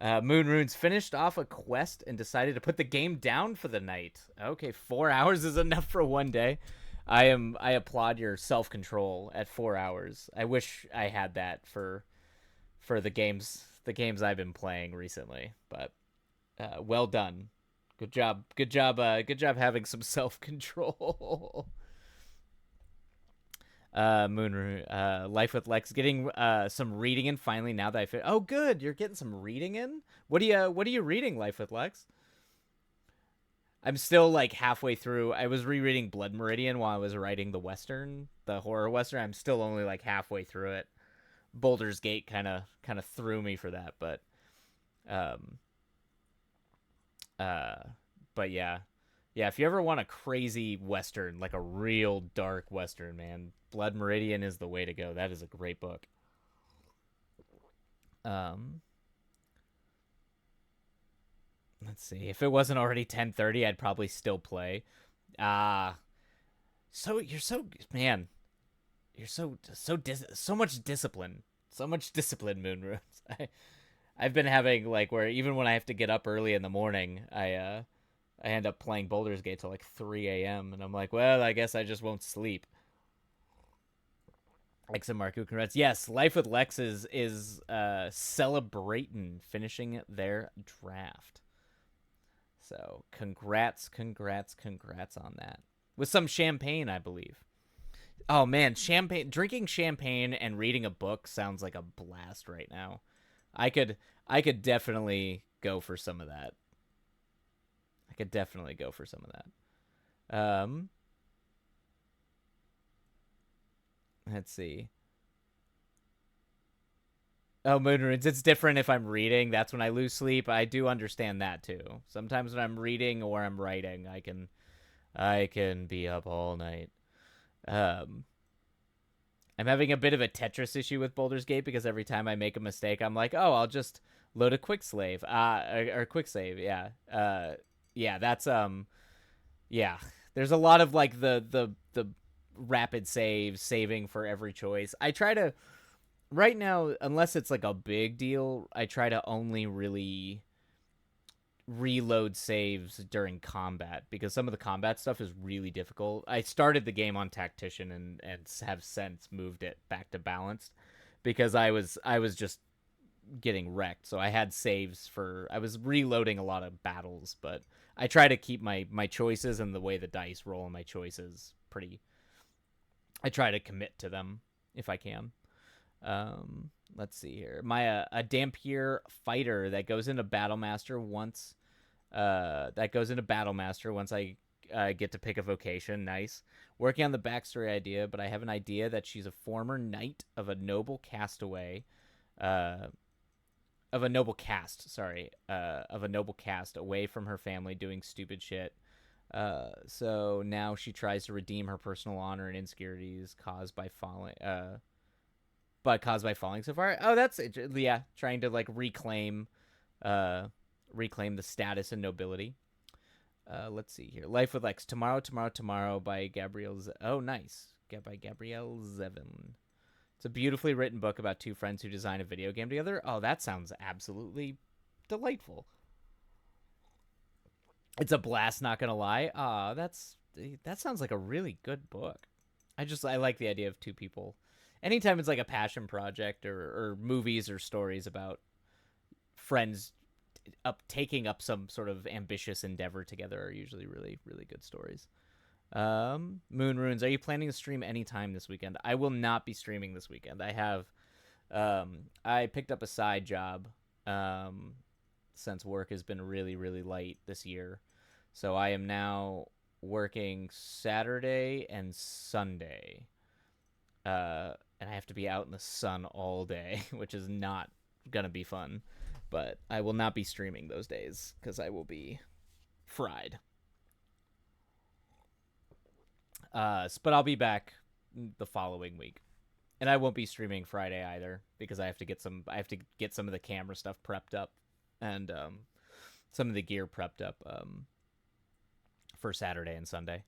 Moonrune's finished off a quest and decided to put the game down for the night. Okay, 4 hours is enough for one day. I applaud your self-control at 4 hours. I wish I had that for the games I've been playing recently, but well done. Good job. Good job having some self-control. Moon Life with Lex getting some reading in finally now that oh good, you're getting some reading in. What are you reading, Life with Lex? I'm still like halfway through. I was rereading Blood Meridian while I was writing the horror western. I'm still only like halfway through it. Baldur's Gate kind of threw me for that, but but yeah. Yeah, if you ever want a crazy western, like a real dark western, man, Blood Meridian is the way to go. That is a great book. Let's see. If it wasn't already 10:30, I'd probably still play. So you're so man, you're so much discipline. So much discipline, Moonrunes. I've been having like where even when I have to get up early in the morning, I end up playing Baldur's Gate till like 3 a.m. and I'm like, well, I guess I just won't sleep. Lex and Marco, congrats. Yes, Life with Lex is celebrating finishing their draft. So congrats on that. With some champagne, I believe. Oh man, drinking champagne and reading a book sounds like a blast right now. I could definitely go for some of that. Let's see. Oh, Moonrunes, it's different if I'm reading. That's when I lose sleep. I do understand that too. Sometimes when I'm reading or I'm writing, I can be up all night. Um, I'm having a bit of a Tetris issue with Baldur's Gate because every time I make a mistake, I'm like, oh, I'll just load a quick slave. Or quick save, yeah. Yeah, that's yeah. There's a lot of like the rapid saving for every choice. I try to right now, unless it's like a big deal, I try to only really reload saves during combat because some of the combat stuff is really difficult. I started the game on tactician and have since moved it back to balanced because I was just getting wrecked. So I had saves I was reloading a lot of battles, but I try to keep my choices and the way the dice roll and my choices pretty. I try to commit to them if I can. Let's see here. A Dampier fighter that goes into Battlemaster once. Once I get to pick a vocation. Nice. Working on the backstory idea, but I have an idea that she's a former knight of a noble castaway. Of a noble caste, sorry. Of a noble caste away from her family doing stupid shit. So now she tries to redeem her personal honor and insecurities caused by falling. but caused by falling so far. Oh, that's yeah, trying to like reclaim the status and nobility. Let's see here. Life with Lex. Tomorrow by Gabrielle. Oh, nice. By Gabrielle Zevin. It's a beautifully written book about two friends who design a video game together. Oh, that sounds absolutely delightful. It's a blast, not gonna lie. That sounds like a really good book. I like the idea of two people. Anytime it's like a passion project or movies or stories about friends taking up some sort of ambitious endeavor together are usually really, really good stories. Moon Runes, are you planning to stream anytime this weekend? I will not be streaming this weekend. I picked up a side job since work has been really, really light this year. So I am now working Saturday and Sunday. And I have to be out in the sun all day, which is not going to be fun. But I will not be streaming those days because I will be fried. But I'll be back the following week. And I won't be streaming Friday either because I have to get some of the camera stuff prepped up and some of the gear prepped up for Saturday and Sunday.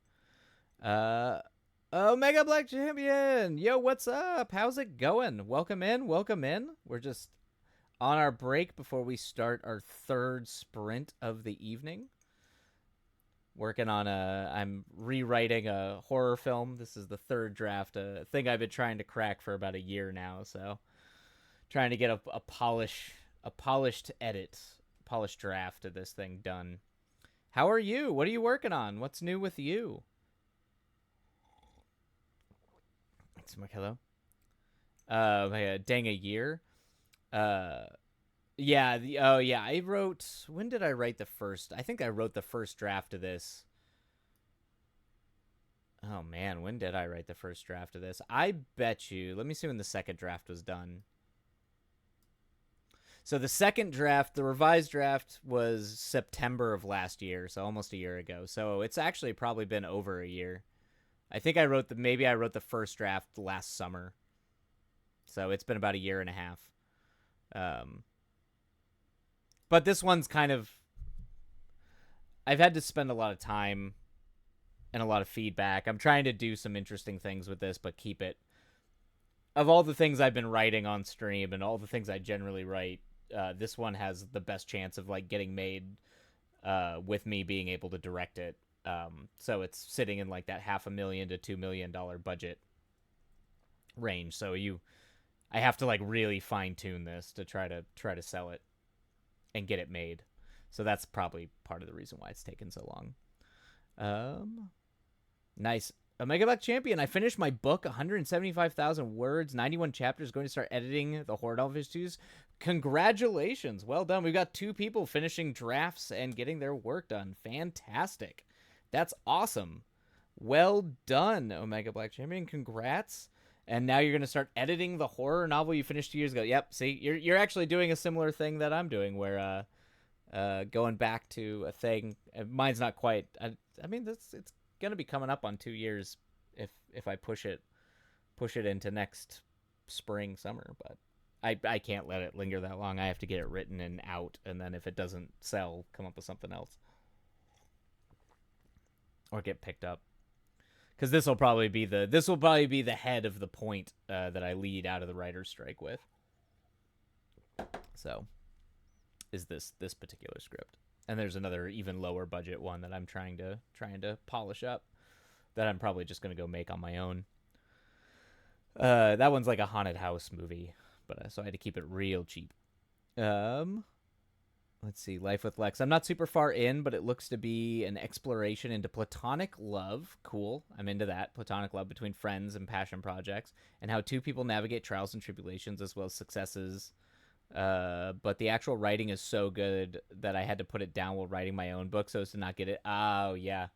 Mega Black Champion! Yo, what's up? How's it going? Welcome in. We're just on our break before we start our third sprint of the evening. I'm rewriting a horror film. This is the third draft, a thing I've been trying to crack for about a year now. So, trying to get a polished draft of this thing done. How are you? What are you working on? What's new with you? It's my hello. Dang a year. Yeah. When did I write the first? I think I wrote the first draft of this. Oh man, when did I write the first draft of this? I bet you. Let me see when the second draft was done. So the second draft, the revised draft, was September of last year, so almost a year ago. So it's actually probably been over a year. I think I wrote the first draft last summer. So it's been about a year and a half. But this one's kind of, I've had to spend a lot of time and a lot of feedback. I'm trying to do some interesting things with this, but keep it. Of all the things I've been writing on stream and all the things I generally write, this one has the best chance of like getting made with me being able to direct it. So it's sitting in like that $500,000 to $2 million budget range. So I have to like really fine tune this to try to sell it and get it made. So that's probably part of the reason why it's taken so long. Nice. Omega Black Champion, I finished my book, 175,000 words, 91 chapters, going to start editing the Horror Novel issues. Congratulations. Well done. We've got 2 people finishing drafts and getting their work done. Fantastic. That's awesome. Well done, Omega Black Champion. Congrats. And now you're going to start editing the horror novel you finished 2 years ago. Yep, see, you're actually doing a similar thing that I'm doing where going back to a thing. Mine's not quite. I mean, it's going to be coming up on 2 years if I push it into next spring, summer, but I can't let it linger that long. I have to get it written and out, and then if it doesn't sell, come up with something else or get picked up. Because this will probably be the head of the point that I lead out of the writer's strike with. So, is this particular script? And there's another even lower budget one that I'm trying to polish up. That I'm probably just gonna go make on my own. That one's like a haunted house movie, but so I had to keep it real cheap. Let's see, Life with Lex. I'm not super far in, but it looks to be an exploration into platonic love. Cool. I'm into that. Platonic love between friends and passion projects, and how 2 people navigate trials and tribulations as well as successes. But the actual writing is so good that I had to put it down while writing my own book so as to not get it. Oh, yeah.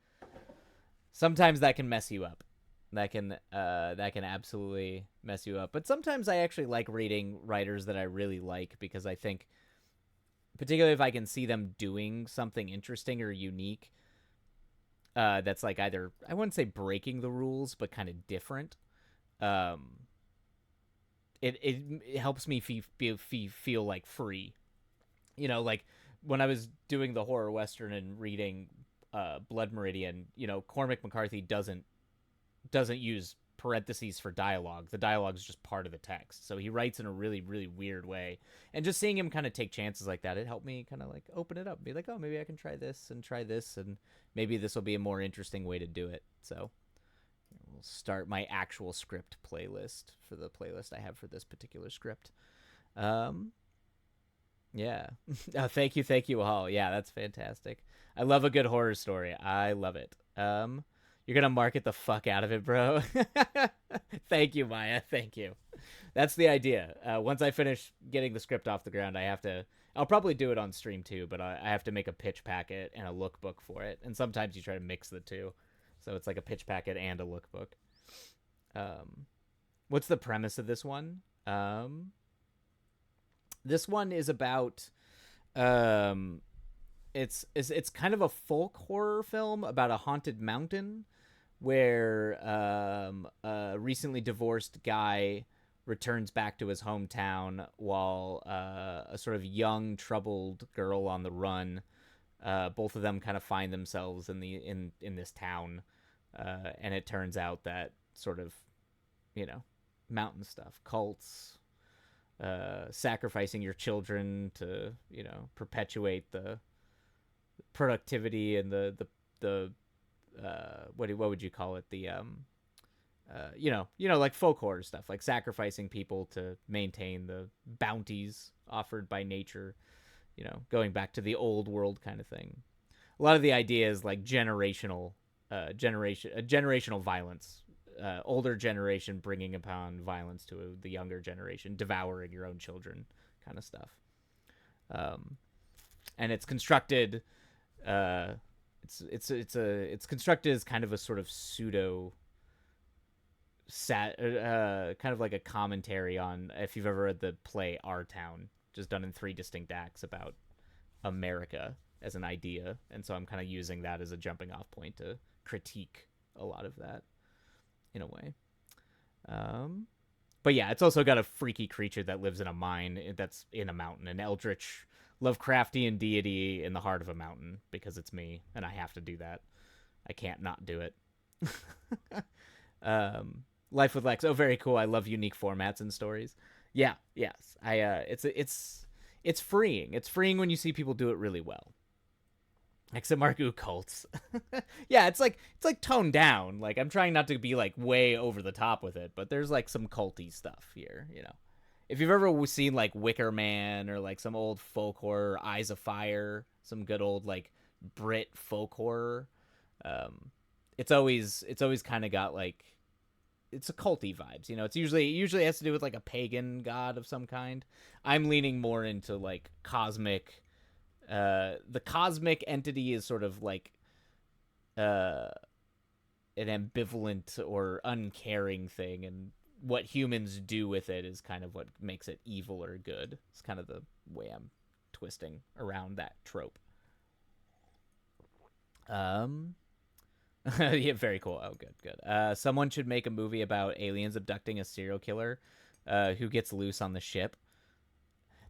Sometimes that can mess you up. That can absolutely mess you up. But sometimes I actually like reading writers that I really like because I think, particularly if I can see them doing something interesting or unique, that's like either, I wouldn't say breaking the rules, but kind of different. it helps me feel like free. Like when I was doing the horror western and reading Blood Meridian, Cormac McCarthy doesn't use parentheses for dialogue. The dialogue is just part of the text. So he writes in a really, really weird way. And just seeing him kind of take chances like that, it helped me kind of like open it up, be like, oh, maybe I can try this, and maybe this will be a more interesting way to do it. So we'll start my actual script playlist for the playlist I have for this particular script. Yeah. Oh, thank you all. Yeah, that's fantastic. I love a good horror story. I love it. You're gonna market the fuck out of it, bro. Thank you, Maya. Thank you. That's the idea. Once I finish getting the script off the ground, I have to. I'll probably do it on stream too, but I have to make a pitch packet and a lookbook for it. And sometimes you try to mix the two, so it's like a pitch packet and a lookbook. What's the premise of this one? This one is about it's kind of a folk horror film about a haunted mountain where a recently divorced guy returns back to his hometown while a sort of young troubled girl on the run, both of them kind of find themselves in this town, and it turns out that sort of mountain stuff, cults, sacrificing your children to perpetuate the productivity and the what would you call it, the like folk horror stuff, like sacrificing people to maintain the bounties offered by nature, going back to the old world kind of thing. A lot of the idea is like generational violence, older generation bringing upon violence to the younger generation, devouring your own children, kind of stuff. And it's constructed. It's constructed as kind of a sort of pseudo kind of like a commentary on, if you've ever read the play Our Town, just done in 3 distinct acts about America as an idea, and so I'm kind of using that as a jumping off point to critique a lot of that in a way. But yeah, it's also got a freaky creature that lives in a mine that's in a mountain, an eldritch Lovecraftian deity in the heart of a mountain, because it's me and I have to do that. I can't not do it. Life with Lex. Oh, very cool. I love unique formats and stories. Yeah, yes. It's freeing. It's freeing when you see people do it really well. Except Marku cults. Yeah, it's like toned down. Like, I'm trying not to be like way over the top with it, but there's like some culty stuff here, If you've ever seen like Wicker Man or like some old folk horror, Eyes of Fire, some good old like Brit folk horror, it's always kind of got like, it's a culty vibes, It's usually has to do with like a pagan god of some kind. I'm leaning more into like cosmic. The cosmic entity is sort of like an ambivalent or uncaring thing, and what humans do with it is kind of what makes it evil or good. It's kind of the way I'm twisting around that trope. Yeah, very cool. Oh, good. Someone should make a movie about aliens abducting a serial killer who gets loose on the ship.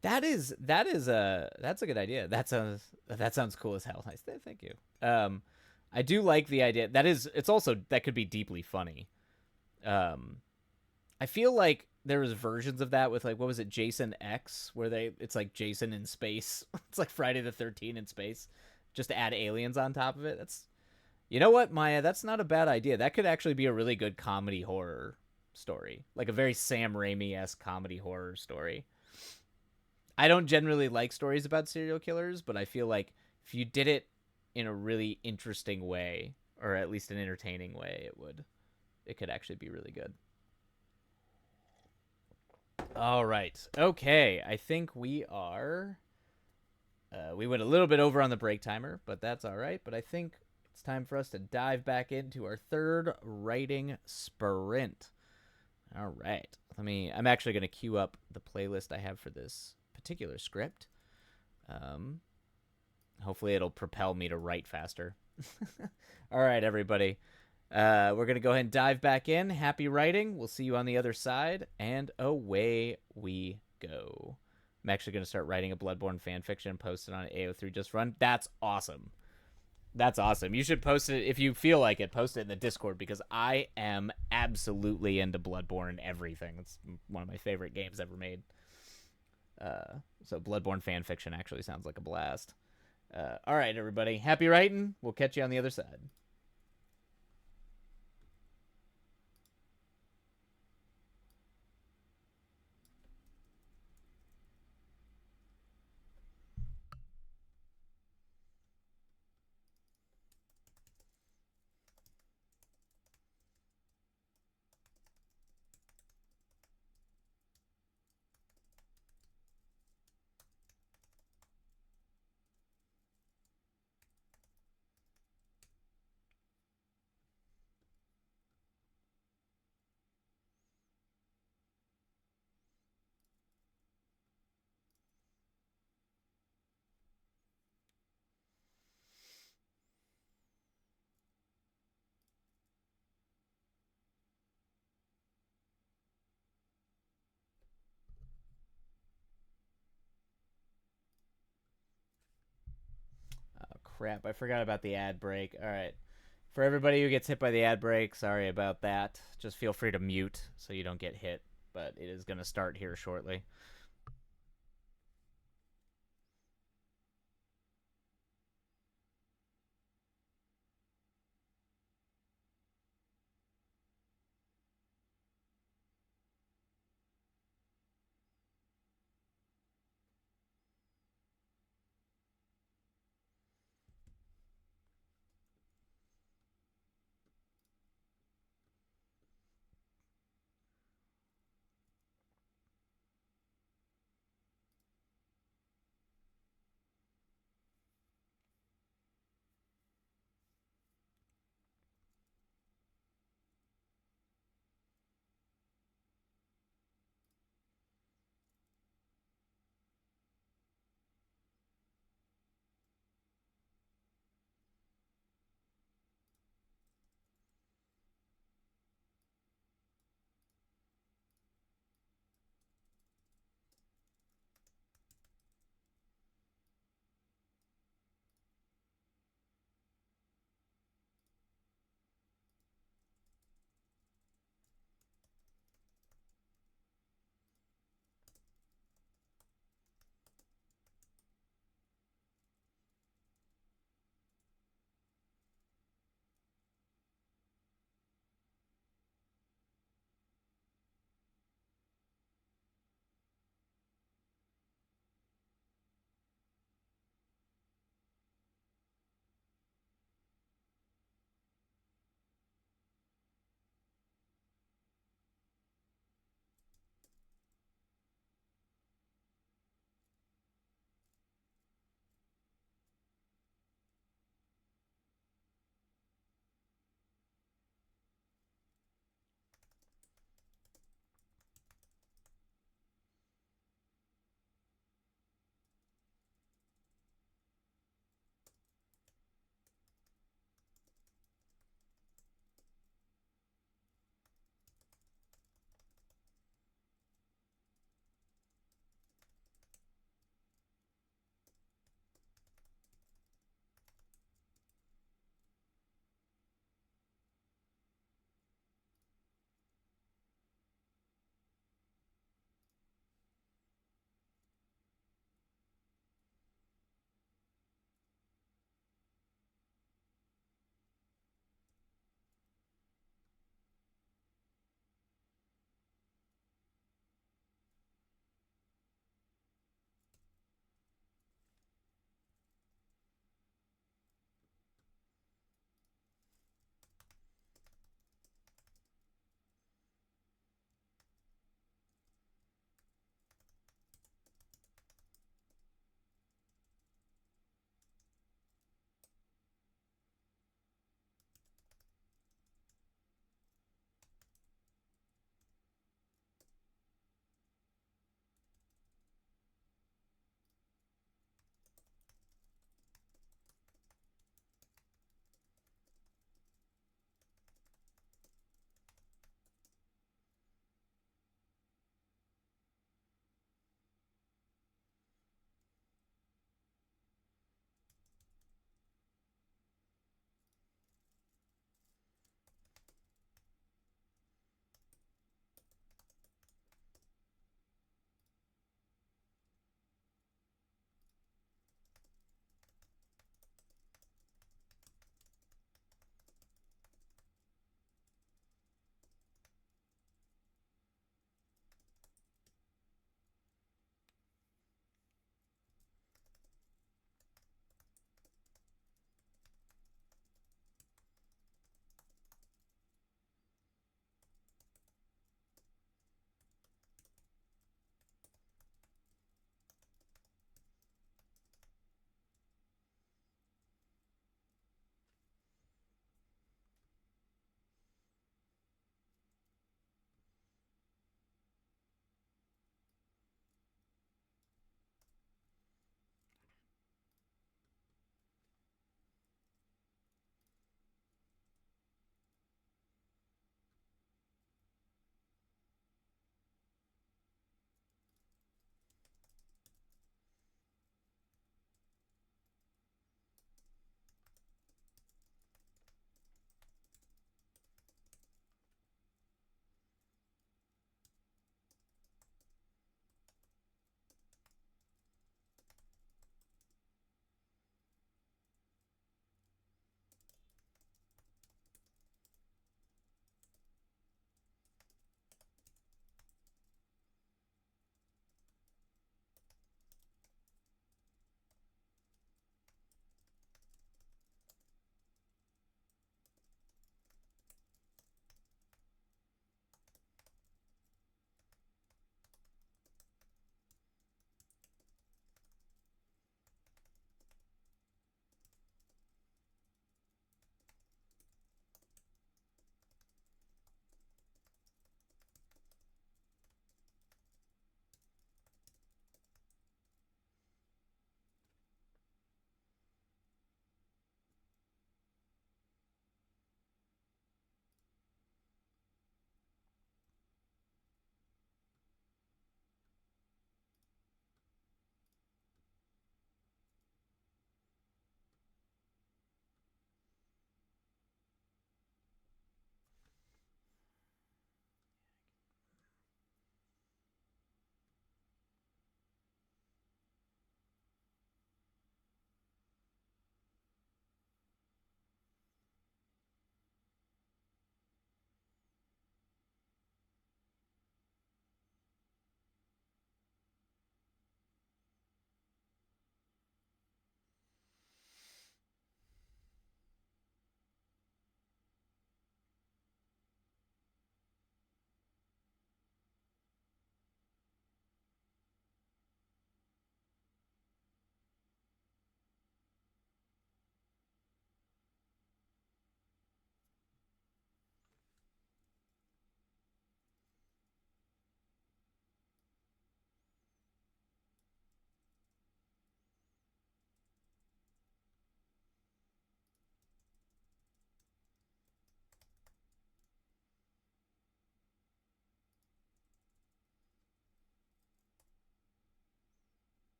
That's a good idea. That sounds cool as hell. Nice. Thank you. I do like the idea. It's also, that could be deeply funny. I feel like there was versions of that with like, what was it, Jason X, where it's like Jason in space. It's like Friday the 13th in space, just to add aliens on top of it. You know what, Maya? That's not a bad idea. That could actually be a really good comedy horror story, like a very Sam Raimi-esque comedy horror story. I don't generally like stories about serial killers, but I feel like if you did it in a really interesting way, or at least an entertaining way, it could actually be really good. All right. Okay. I think we are. We went a little bit over on the break timer, but that's all right. But I think it's time for us to dive back into our third writing sprint. All right. I'm actually going to queue up the playlist I have for this particular script. Hopefully it'll propel me to write faster. All right, everybody. We're going to go ahead and dive back in. Happy writing. We'll see you on the other side. And away we go. I'm actually going to start writing a Bloodborne fan fiction and post it on AO3 Just Run. That's awesome. That's awesome. You should post it if you feel like it. Post it in the Discord because I am absolutely into Bloodborne everything. It's one of my favorite games ever made. So Bloodborne fan fiction actually sounds like a blast. All right, everybody. Happy writing. We'll catch you on the other side. Oh, crap. I forgot about the ad break. All right. For everybody who gets hit by the ad break, sorry about that. Just feel free to mute so you don't get hit. But it is going to start here shortly.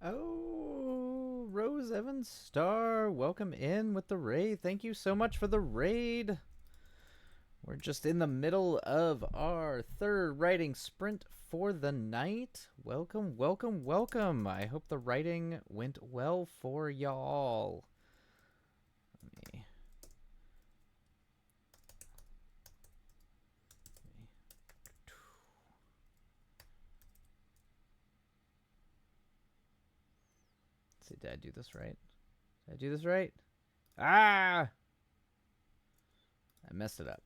Oh, Rose Evans Star, welcome in with the raid. Thank you so much for the raid. We're just in the middle of our third writing sprint for the night. Welcome, welcome, welcome. I hope the writing went well for y'all. Let me... Let's see, did I do this right? Did I do this right? Ah! I messed it up.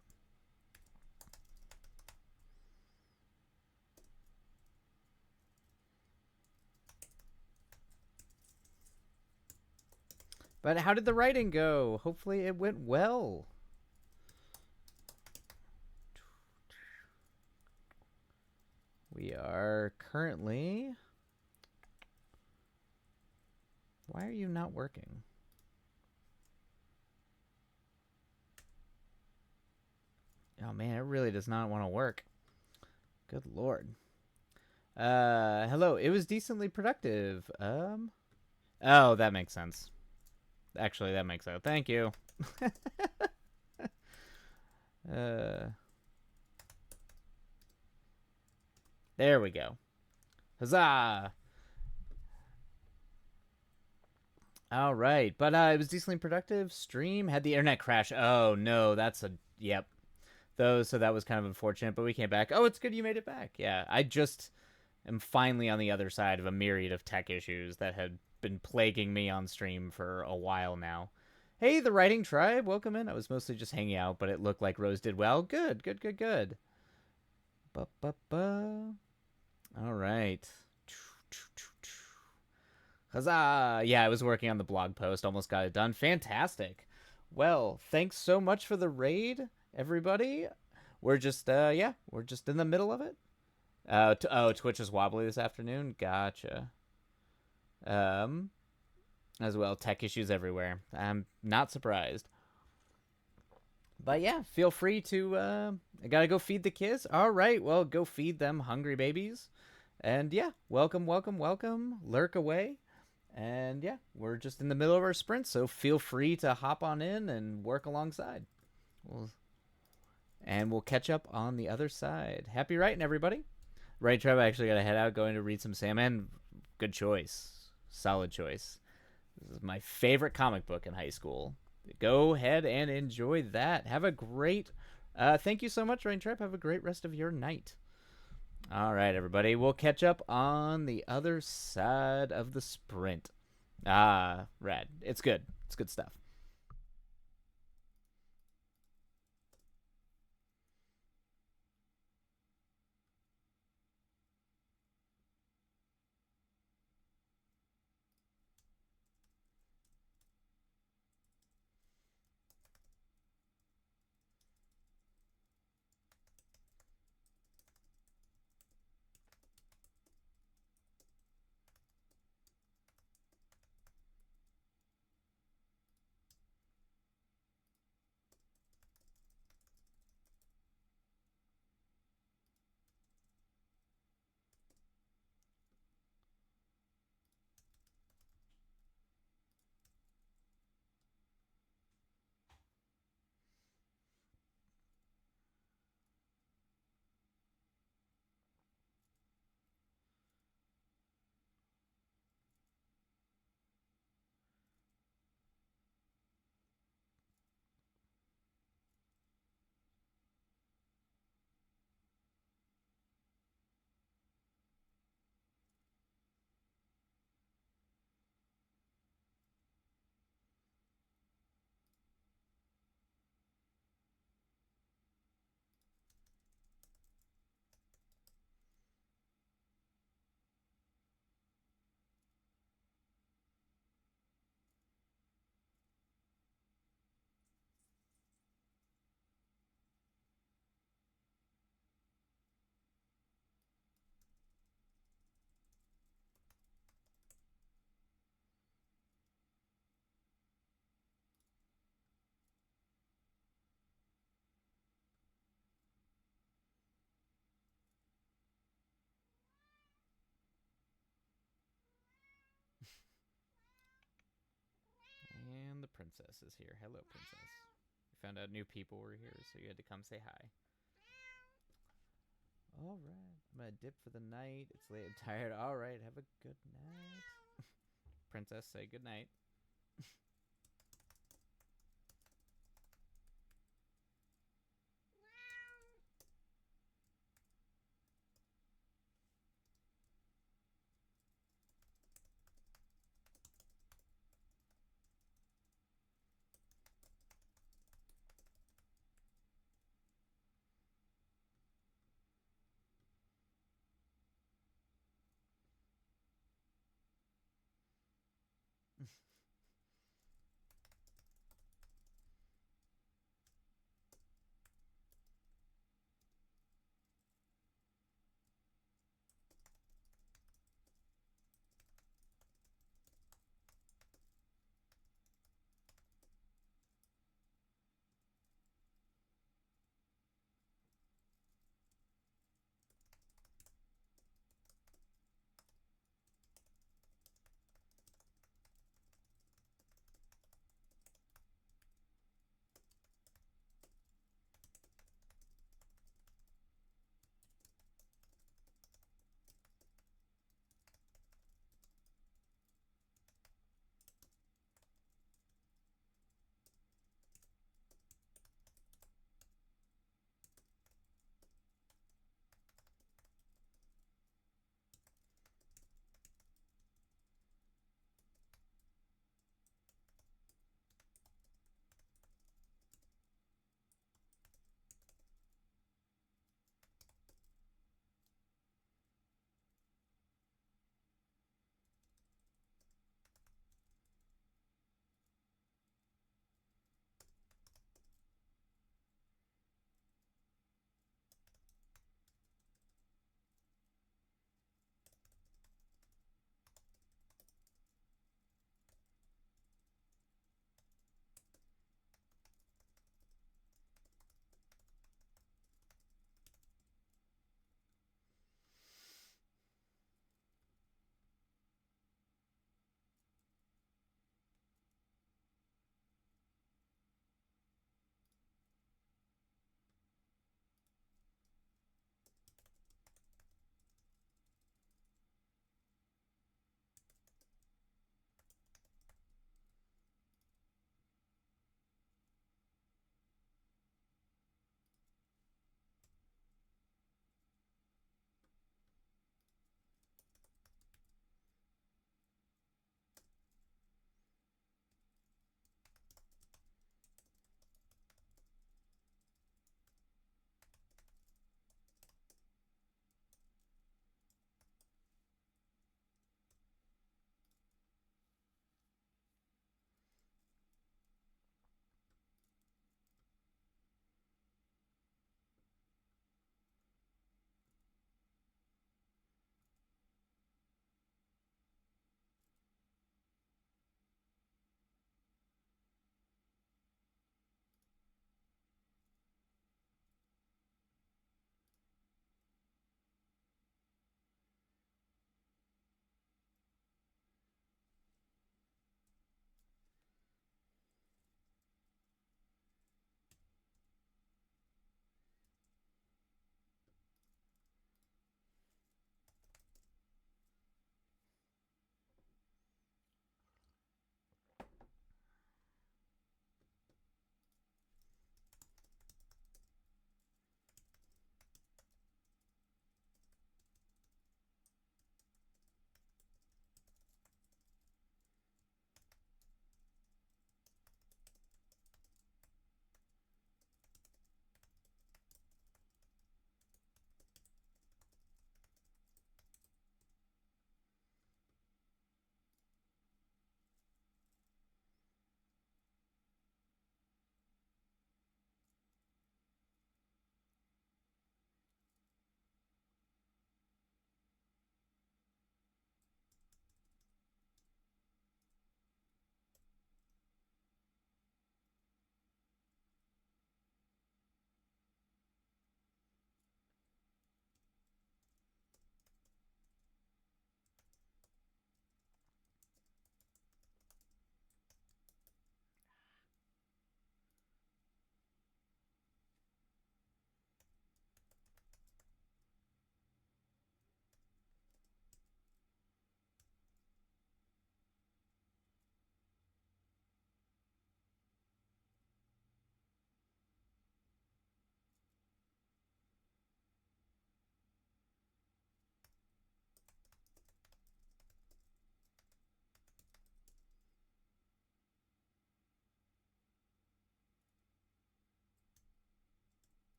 But how did the writing go? Hopefully it went well. We are currently... Why are you not working? Oh man, it really does not want to work. Good lord. Hello. It was decently productive. Oh, that makes sense. Actually, that makes sense. Thank you. There we go. Huzzah! All right, but it was decently productive. Stream had the internet crash. Oh no, that's a yep. So that was kind of unfortunate, but we came back. Oh, it's good you made it back. Yeah, I just am finally on the other side of a myriad of tech issues that had been plaguing me on stream for a while now. Hey, the writing tribe, welcome in. I was mostly just hanging out, but it looked like Rose did well. Good, good, good, good. Ba-ba-ba. All right. Huzzah! Yeah, I was working on the blog post. Almost got it done. Fantastic. Well, thanks so much for the raid, everybody. We're just, we're just in the middle of it. Twitch is wobbly this afternoon. Gotcha. As well, tech issues everywhere. I'm not surprised. But yeah, feel free to. I gotta go feed the kids. All right, well, go feed them, hungry babies. And yeah, welcome, welcome, welcome. Lurk away. And yeah, we're just in the middle of our sprint, so feel free to hop on in and work alongside. And we'll catch up on the other side. Happy writing, everybody. Right, Trev, I actually got to head out, going to read some Sandman. Good choice. Solid choice. This is my favorite comic book in high school. Go ahead and enjoy that. Have a great... thank you so much, Rain Trap. Have a great rest of your night. All right, everybody. We'll catch up on the other side of the sprint. Ah, rad. It's good. It's good stuff. Princess is here. Hello, Princess. We found out new people were here, so you had to come say hi. All right. I'm going to dip for the night. It's late and tired. All right. Have a good night. Princess, say good night.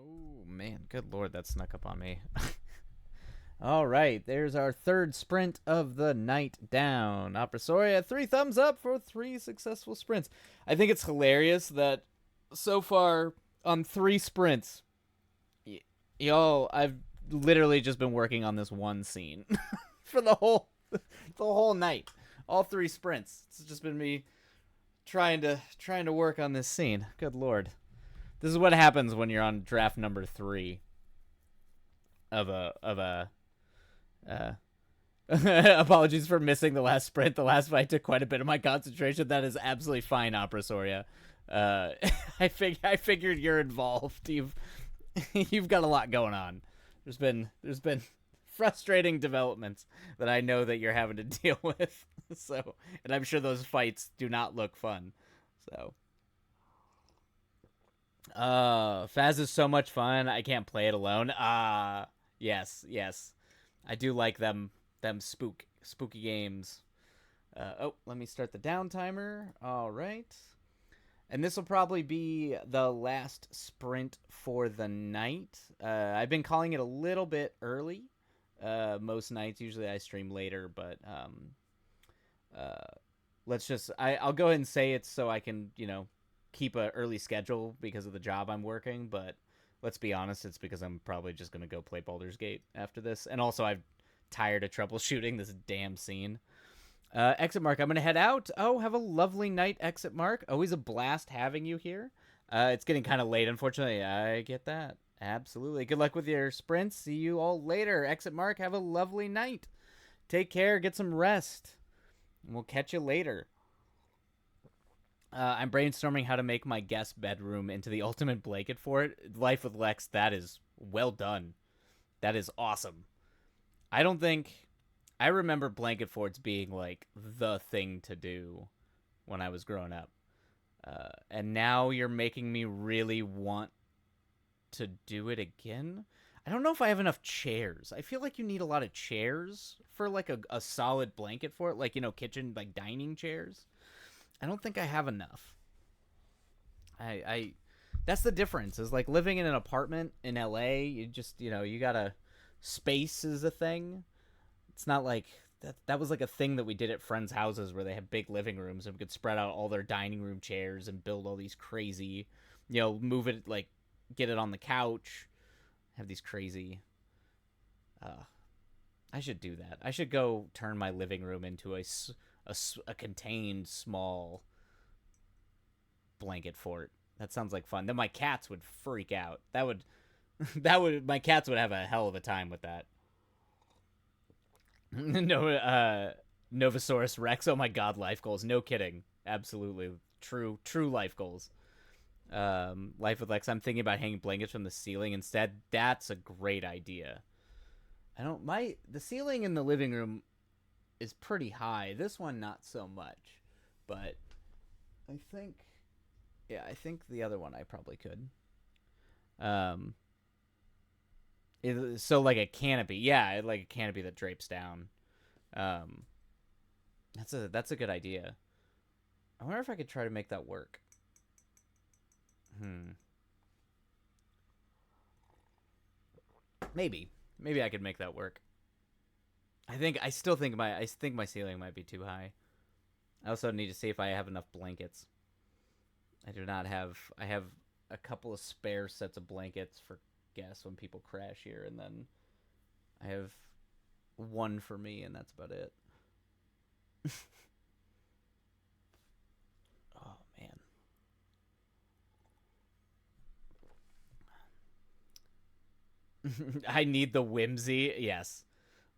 Oh man, good lord, that snuck up on me. All right, there's our third sprint of the night down. Oprosoria, 3 thumbs up for 3 successful sprints. I think it's hilarious that so far on 3 sprints, y'all, I've literally just been working on this one scene for the whole night. All 3 sprints. It's just been me trying to work on this scene. Good lord. This is what happens when you're on draft number 3 of a apologies for missing the last sprint. The last fight took quite a bit of my concentration. That is absolutely fine, Opera Soria. I figured you're involved. You've got a lot going on. There's been frustrating developments that I know that you're having to deal with. So, and I'm sure those fights do not look fun. So, Faz is so much fun. I can't play it alone. Yes. I do like them spooky games. Let me start the down timer. All right. And this will probably be the last sprint for the night. I've been calling it a little bit early. Most nights, usually I stream later, but let's just... I'll go ahead and say it so I can, keep an early schedule because of the job I'm working, but let's be honest, it's because I'm probably just going to go play Baldur's Gate after this. And also, I'm tired of troubleshooting this damn scene. Exit Mark, I'm going to head out. Oh, have a lovely night, Exit Mark. Always a blast having you here. It's getting kind of late, unfortunately. I get that. Absolutely. Good luck with your sprints. See you all later. Exit Mark, have a lovely night. Take care. Get some rest. And we'll catch you later. I'm brainstorming how to make my guest bedroom into the ultimate blanket for it. Life with Lex, that is well done. That is awesome. I don't think... I remember blanket forts being, like, the thing to do when I was growing up. And now you're making me really want to do it again. I don't know if I have enough chairs. I feel like you need a lot of chairs for, like, a solid blanket fort. Like, kitchen, like, dining chairs. I don't think I have enough. That's the difference, is like living in an apartment in LA, you just, you gotta, space is a thing. It's not like that was like a thing that we did at friends' houses where they had big living rooms and we could spread out all their dining room chairs and build all these crazy, move it, like, get it on the couch, have these crazy, I should do that. I should go turn my living room into a contained small blanket fort. That sounds like fun. Then my cats would freak out. My cats would have a hell of a time with that. No, Novosaurus Rex. Oh my god, life goals. No kidding. Absolutely. True life goals. Life with Lex. I'm thinking about hanging blankets from the ceiling instead. That's a great idea. The ceiling in the living room is pretty high. This one, not so much. But I think the other one I probably could. So like a canopy. Yeah, like a canopy that drapes down. That's a good idea. I wonder if I could try to make that work. Maybe I could make that work. I still think my ceiling might be too high. I also need to see if I have enough blankets. I do not have. I have a couple of spare sets of blankets for guests when people crash here, and then I have one for me, and that's about it. Oh man. I need the whimsy. Yes.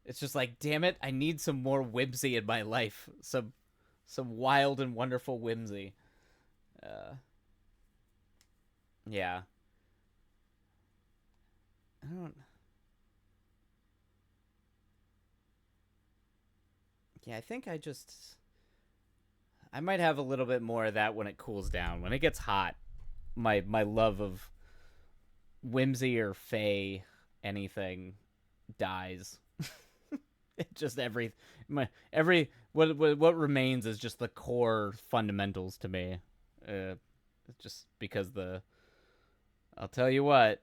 It's just like, damn it, I need some more whimsy in my life. Some wild and wonderful whimsy. Yeah. I don't... Yeah, I think I might have a little bit more of that when it cools down. When it gets hot, my love of whimsy or fae anything dies. It just what remains is just the core fundamentals to me. Just because I'll tell you what,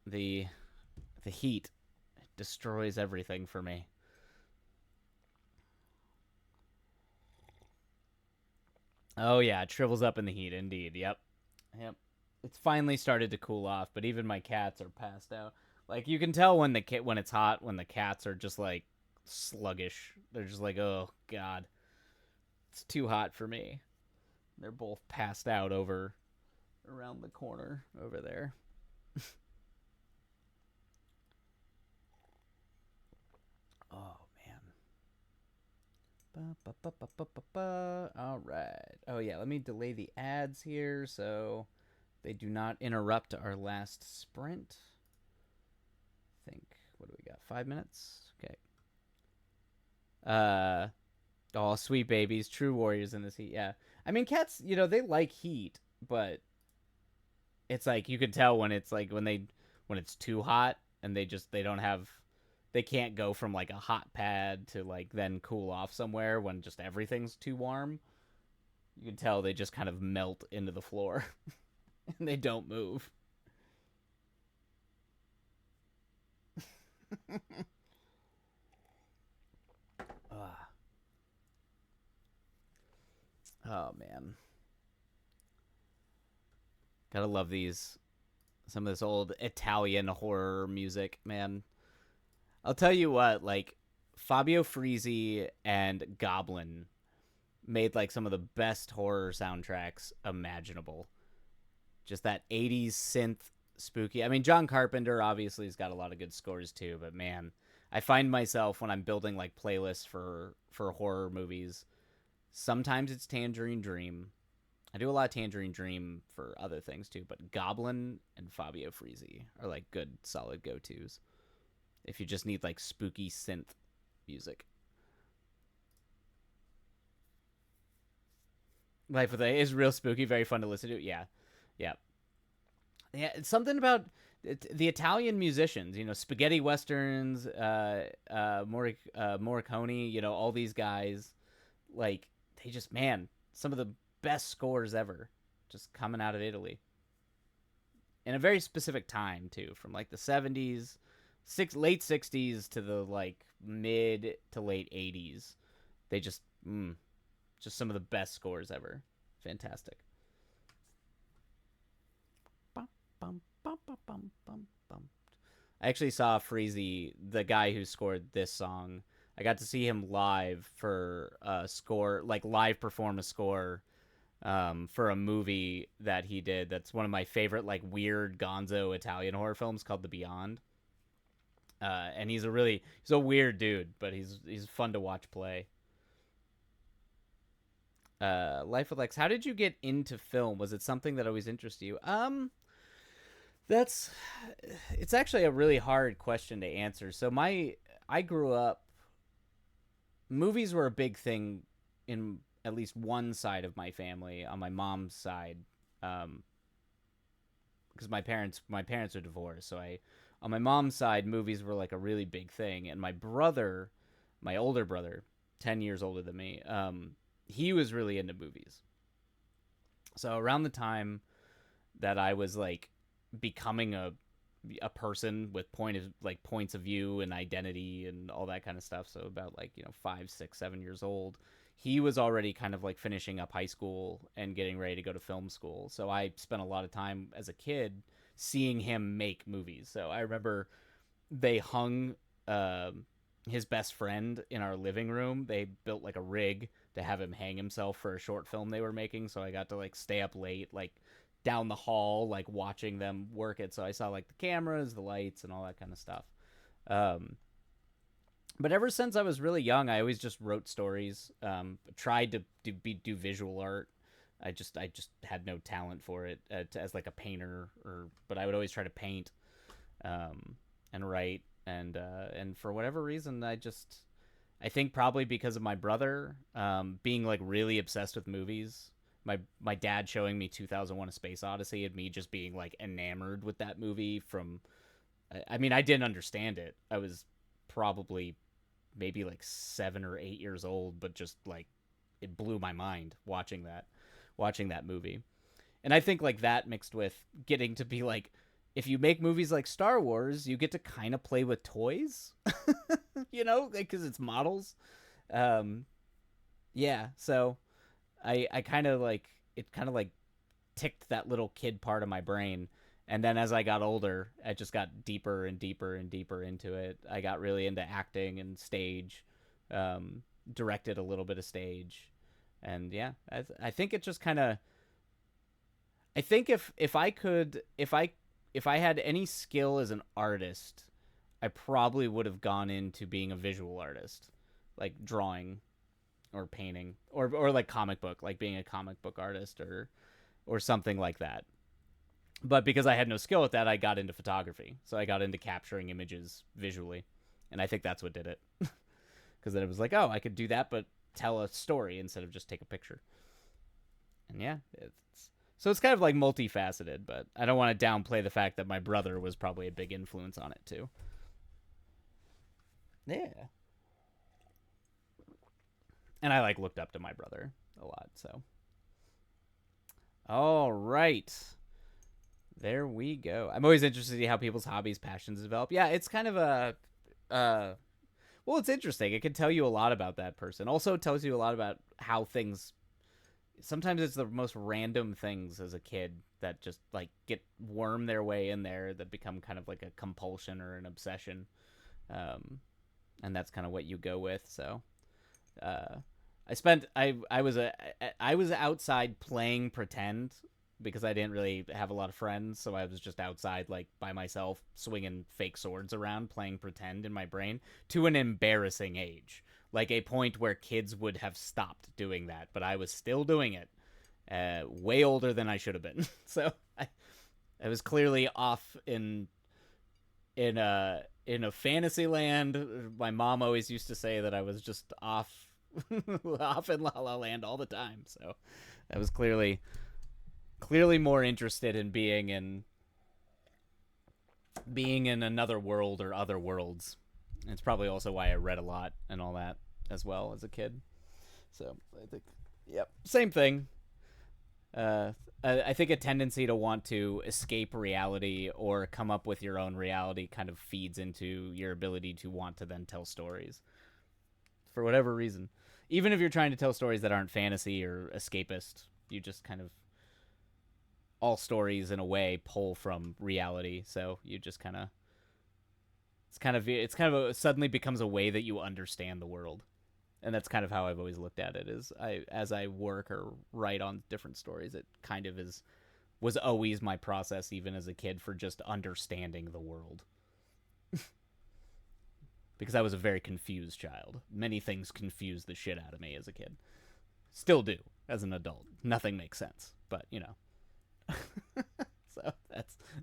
The the heat destroys everything for me. Oh yeah, it shrivels up in the heat. Indeed. Yep. Yep. It's finally started to cool off, but even my cats are passed out. Like you can tell when when it's hot, when the cats are just like sluggish. They're just like, oh god, it's too hot for me. They're both passed out over around the corner over there. Oh man. Ba, ba, ba, ba, ba, ba, ba. All right. Oh yeah, let me delay the ads here so they do not interrupt our last sprint. I think what do we got? 5 minutes. Okay. Uh, oh, sweet babies, true warriors in this heat. Yeah, I mean cats. They like heat, but it's like you could tell when it's like when it's too hot and they don't have they can't go from like a hot pad to like then cool off somewhere when just everything's too warm. You can tell they just kind of melt into the floor and they don't move. Ugh. Oh man, gotta love these some of this old Italian horror music, man. I'll tell you what, like Fabio Frizzi and Goblin made like some of the best horror soundtracks imaginable. Just that 80s synth spooky. I mean, John Carpenter obviously has got a lot of good scores too, but man, I find myself when I'm building like playlists for horror movies, sometimes it's Tangerine Dream. I do a lot of Tangerine Dream for other things too, but Goblin and Fabio Frizzi are like good solid go-tos if you just need like spooky synth music. Life with A is real spooky, very fun to listen to. Yeah, yeah, yeah. It's something about the Italian musicians. Spaghetti westerns, Morricone. All these guys. Like they just some of the best scores ever, just coming out of Italy in a very specific time too, from like the 70s, late 60s to the like mid to late 80s. They just some of the best scores ever. Fantastic. Bum, bum, bum, bum, bum, bum, bum. I actually saw Freezy, the guy who scored this song. I got to see him live for a score, like live perform a score for a movie that he did. That's one of my favorite, like weird Gonzo Italian horror films called The Beyond. And he's a weird dude, but he's fun to watch play. Life with Lex. How did you get into film? Was it something that always interested you? That's it's actually a really hard question to answer. So I grew up movies were a big thing in at least one side of my family on my mom's side. Because my parents are divorced, so I on my mom's side movies were like a really big thing, and my older brother, 10 years older than me, he was really into movies. So around the time that I was like becoming a person with points of view and identity and all that kind of stuff. So about like 5, 6, 7 years old, he was already kind of like finishing up high school and getting ready to go to film school. So I spent a lot of time as a kid seeing him make movies. So I remember they hung his best friend in our living room. They built like a rig to have him hang himself for a short film they were making. So I got to like stay up late, like down the hall, like watching them work it. So I saw like the cameras, the lights, and all that kind of stuff. Um, but ever since I was really young, I always just wrote stories. Tried to do visual art. I just had no talent for it as like a painter, but I would always try to paint and write, and for whatever reason, I think probably because of my brother being like really obsessed with movies. My dad showing me 2001: A Space Odyssey and me just being like enamored with that movie from. I mean, I didn't understand it. I was probably maybe like 7 or 8 years old, but just like it blew my mind watching that movie. And I think like that mixed with getting to be like if you make movies like Star Wars, you get to kind of play with toys, because it's models. Um, yeah, so I kind of like it, kind of like ticked that little kid part of my brain. And then as I got older, I just got deeper and deeper and deeper into it. I got really into acting and stage, directed a little bit of stage, and yeah, I think it just kind of. I think if I could if I had any skill as an artist, I probably would have gone into being a visual artist, like drawing or painting or like comic book, like being a comic book artist or something like that. But because I had no skill at that, I got into photography. So I got into capturing images visually, and I think that's what did it. Because then it was like, oh, I could do that, but tell a story instead of just take a picture. And yeah, so it's kind of like multifaceted, but I don't want to downplay the fact that my brother was probably a big influence on it too. Yeah. And I like looked up to my brother a lot, so. All right. There we go. I'm always interested to see how people's hobbies, passions develop. Yeah, it's kind of a well, it's interesting. It can tell you a lot about that person. Also, it tells you a lot about how things. Sometimes it's the most random things as a kid that just like get worm their way in there that become kind of like a compulsion or an obsession, and that's kind of what you go with. So, I was outside playing pretend because I didn't really have a lot of friends, so I was just outside like by myself swinging fake swords around playing pretend in my brain to an embarrassing age, like a point where kids would have stopped doing that, but I was still doing it, way older than I should have been. So I was clearly off in a fantasy land. My mom always used to say that I was just off off in La La Land all the time. So I was clearly more interested in being in another world or other worlds. It's probably also why I read a lot and all that as well as a kid. So I think, yep, same thing. I think a tendency to want to escape reality or come up with your own reality kind of feeds into your ability to want to then tell stories for whatever reason. Even if you're trying to tell stories that aren't fantasy or escapist, you just kind of all stories in a way pull from reality. So you just kind of suddenly becomes a way that you understand the world. And that's kind of how I've always looked at it. Is as I work or write on different stories, it kind of was always my process, even as a kid, for just understanding the world. Because I was a very confused child. Many things confused the shit out of me as a kid. Still do as an adult. Nothing makes sense, but so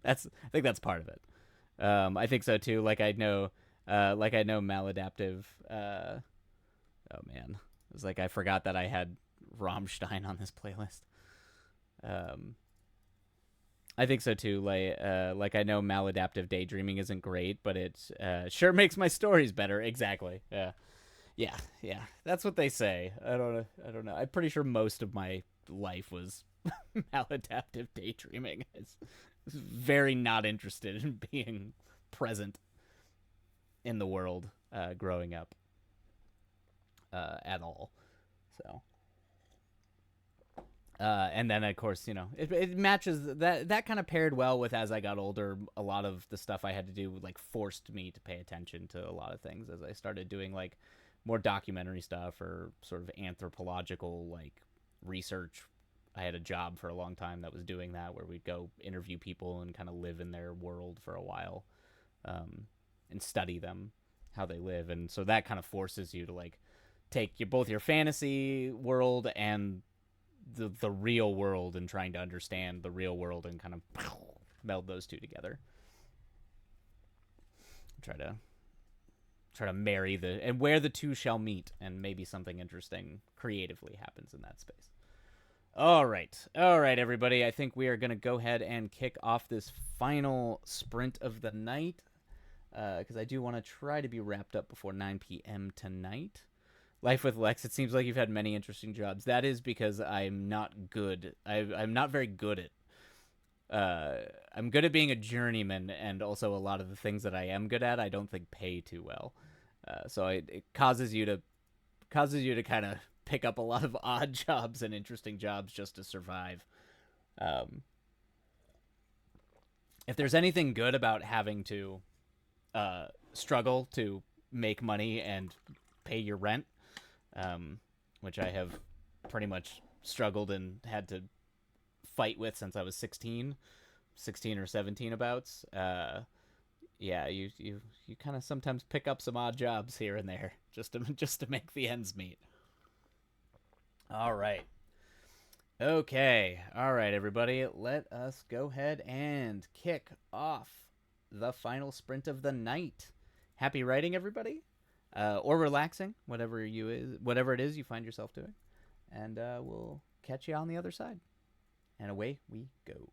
that's I think that's part of it. I think so too. Like I know maladaptive. Oh man, it was like I forgot that I had Rammstein on this playlist. I think so too. Like I know maladaptive daydreaming isn't great, but it sure makes my stories better. Exactly. Yeah. That's what they say. I don't know. I'm pretty sure most of my life was maladaptive daydreaming. I was very not interested in being present in the world growing up at all. So, and then of course, it matches that kind of paired well with as I got older. A lot of the stuff I had to do like forced me to pay attention to a lot of things as I started doing like more documentary stuff or sort of anthropological like research. I had a job for a long time that was doing that, where we'd go interview people and kind of live in their world for a while, and study them, how they live. And so that kind of forces you to like take both your fantasy world and the real world and trying to understand the real world and kind of meld those two together. Try to marry and where the two shall meet, and maybe something interesting creatively happens in that space. All right, everybody. I think we are going to go ahead and kick off this final sprint of the night, because I do want to try to be wrapped up before 9 p.m. tonight. Life with Lex, it seems like you've had many interesting jobs. That is because I'm not good. I'm not very good at I'm good at being a journeyman, and also a lot of the things that I am good at, I don't think pay too well. So it causes you to kind of pick up a lot of odd jobs and interesting jobs just to survive. Um, if there's anything good about having to struggle to make money and pay your rent, which I have pretty much struggled and had to fight with since I was 16 or 17 abouts. Yeah, you kind of sometimes pick up some odd jobs here and there just to make the ends meet. All right. Okay. All right, everybody. Let us go ahead and kick off the final sprint of the night. Happy writing, everybody, or relaxing, whatever it is you find yourself doing, and we'll catch you on the other side. And away we go.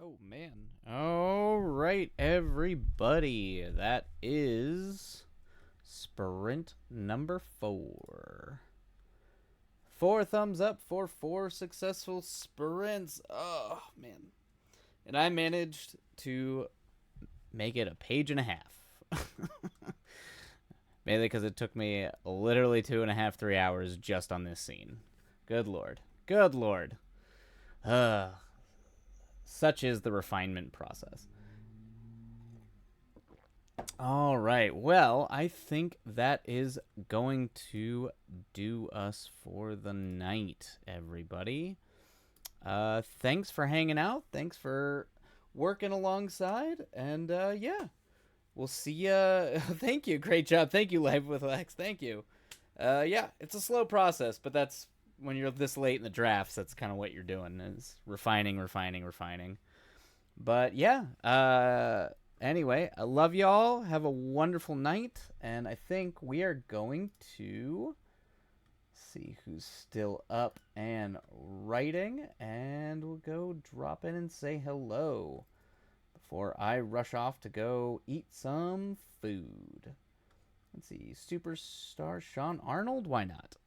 Oh, man. All right, everybody. That is sprint number 4. 4 thumbs up for 4 successful sprints. Oh, man. And I managed to make it a page and a half. Mainly because it took me literally 2.5, 3 hours just on this scene. Good lord. Good lord. Such is the refinement process. All right. Well, I think that is going to do us for the night, everybody. Thanks for hanging out. Thanks for working alongside. And yeah, we'll see ya. Thank you. Great job. Thank you, Live with Lex. Thank you. Yeah, it's a slow process, but that's when you're this late in the drafts. That's kind of what you're doing, is refining, refining, refining. But yeah, anyway, I love y'all. Have a wonderful night. And I think we are going to see who's still up and writing. And we'll go drop in and say hello before I rush off to go eat some food. Let's see. Superstar Sean Arnold? Why not?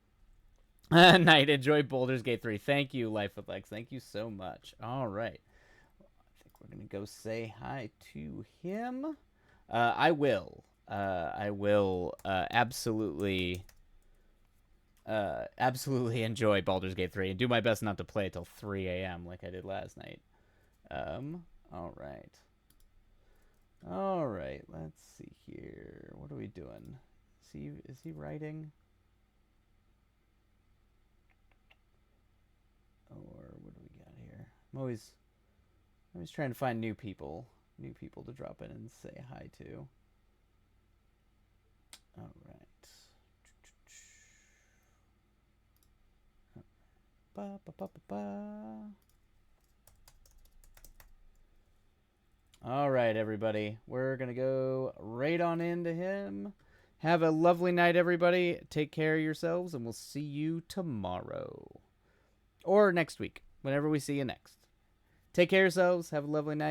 Night. Enjoy Baldur's Gate 3. Thank you, Life with Lex. Thank you so much. All right. We're gonna go say hi to him. I will absolutely enjoy Baldur's Gate 3 and do my best not to play it till 3 a.m. like I did last night. All right. Let's see here. What are we doing? Is he writing? Or what do we got here? I'm always trying to find new people to drop in and say hi to. All right. Ba, ba, ba, ba, ba. All right, everybody. We're going to go right on into him. Have a lovely night, everybody. Take care of yourselves, and we'll see you tomorrow. Or next week, whenever we see you next. Take care of yourselves. Have a lovely night.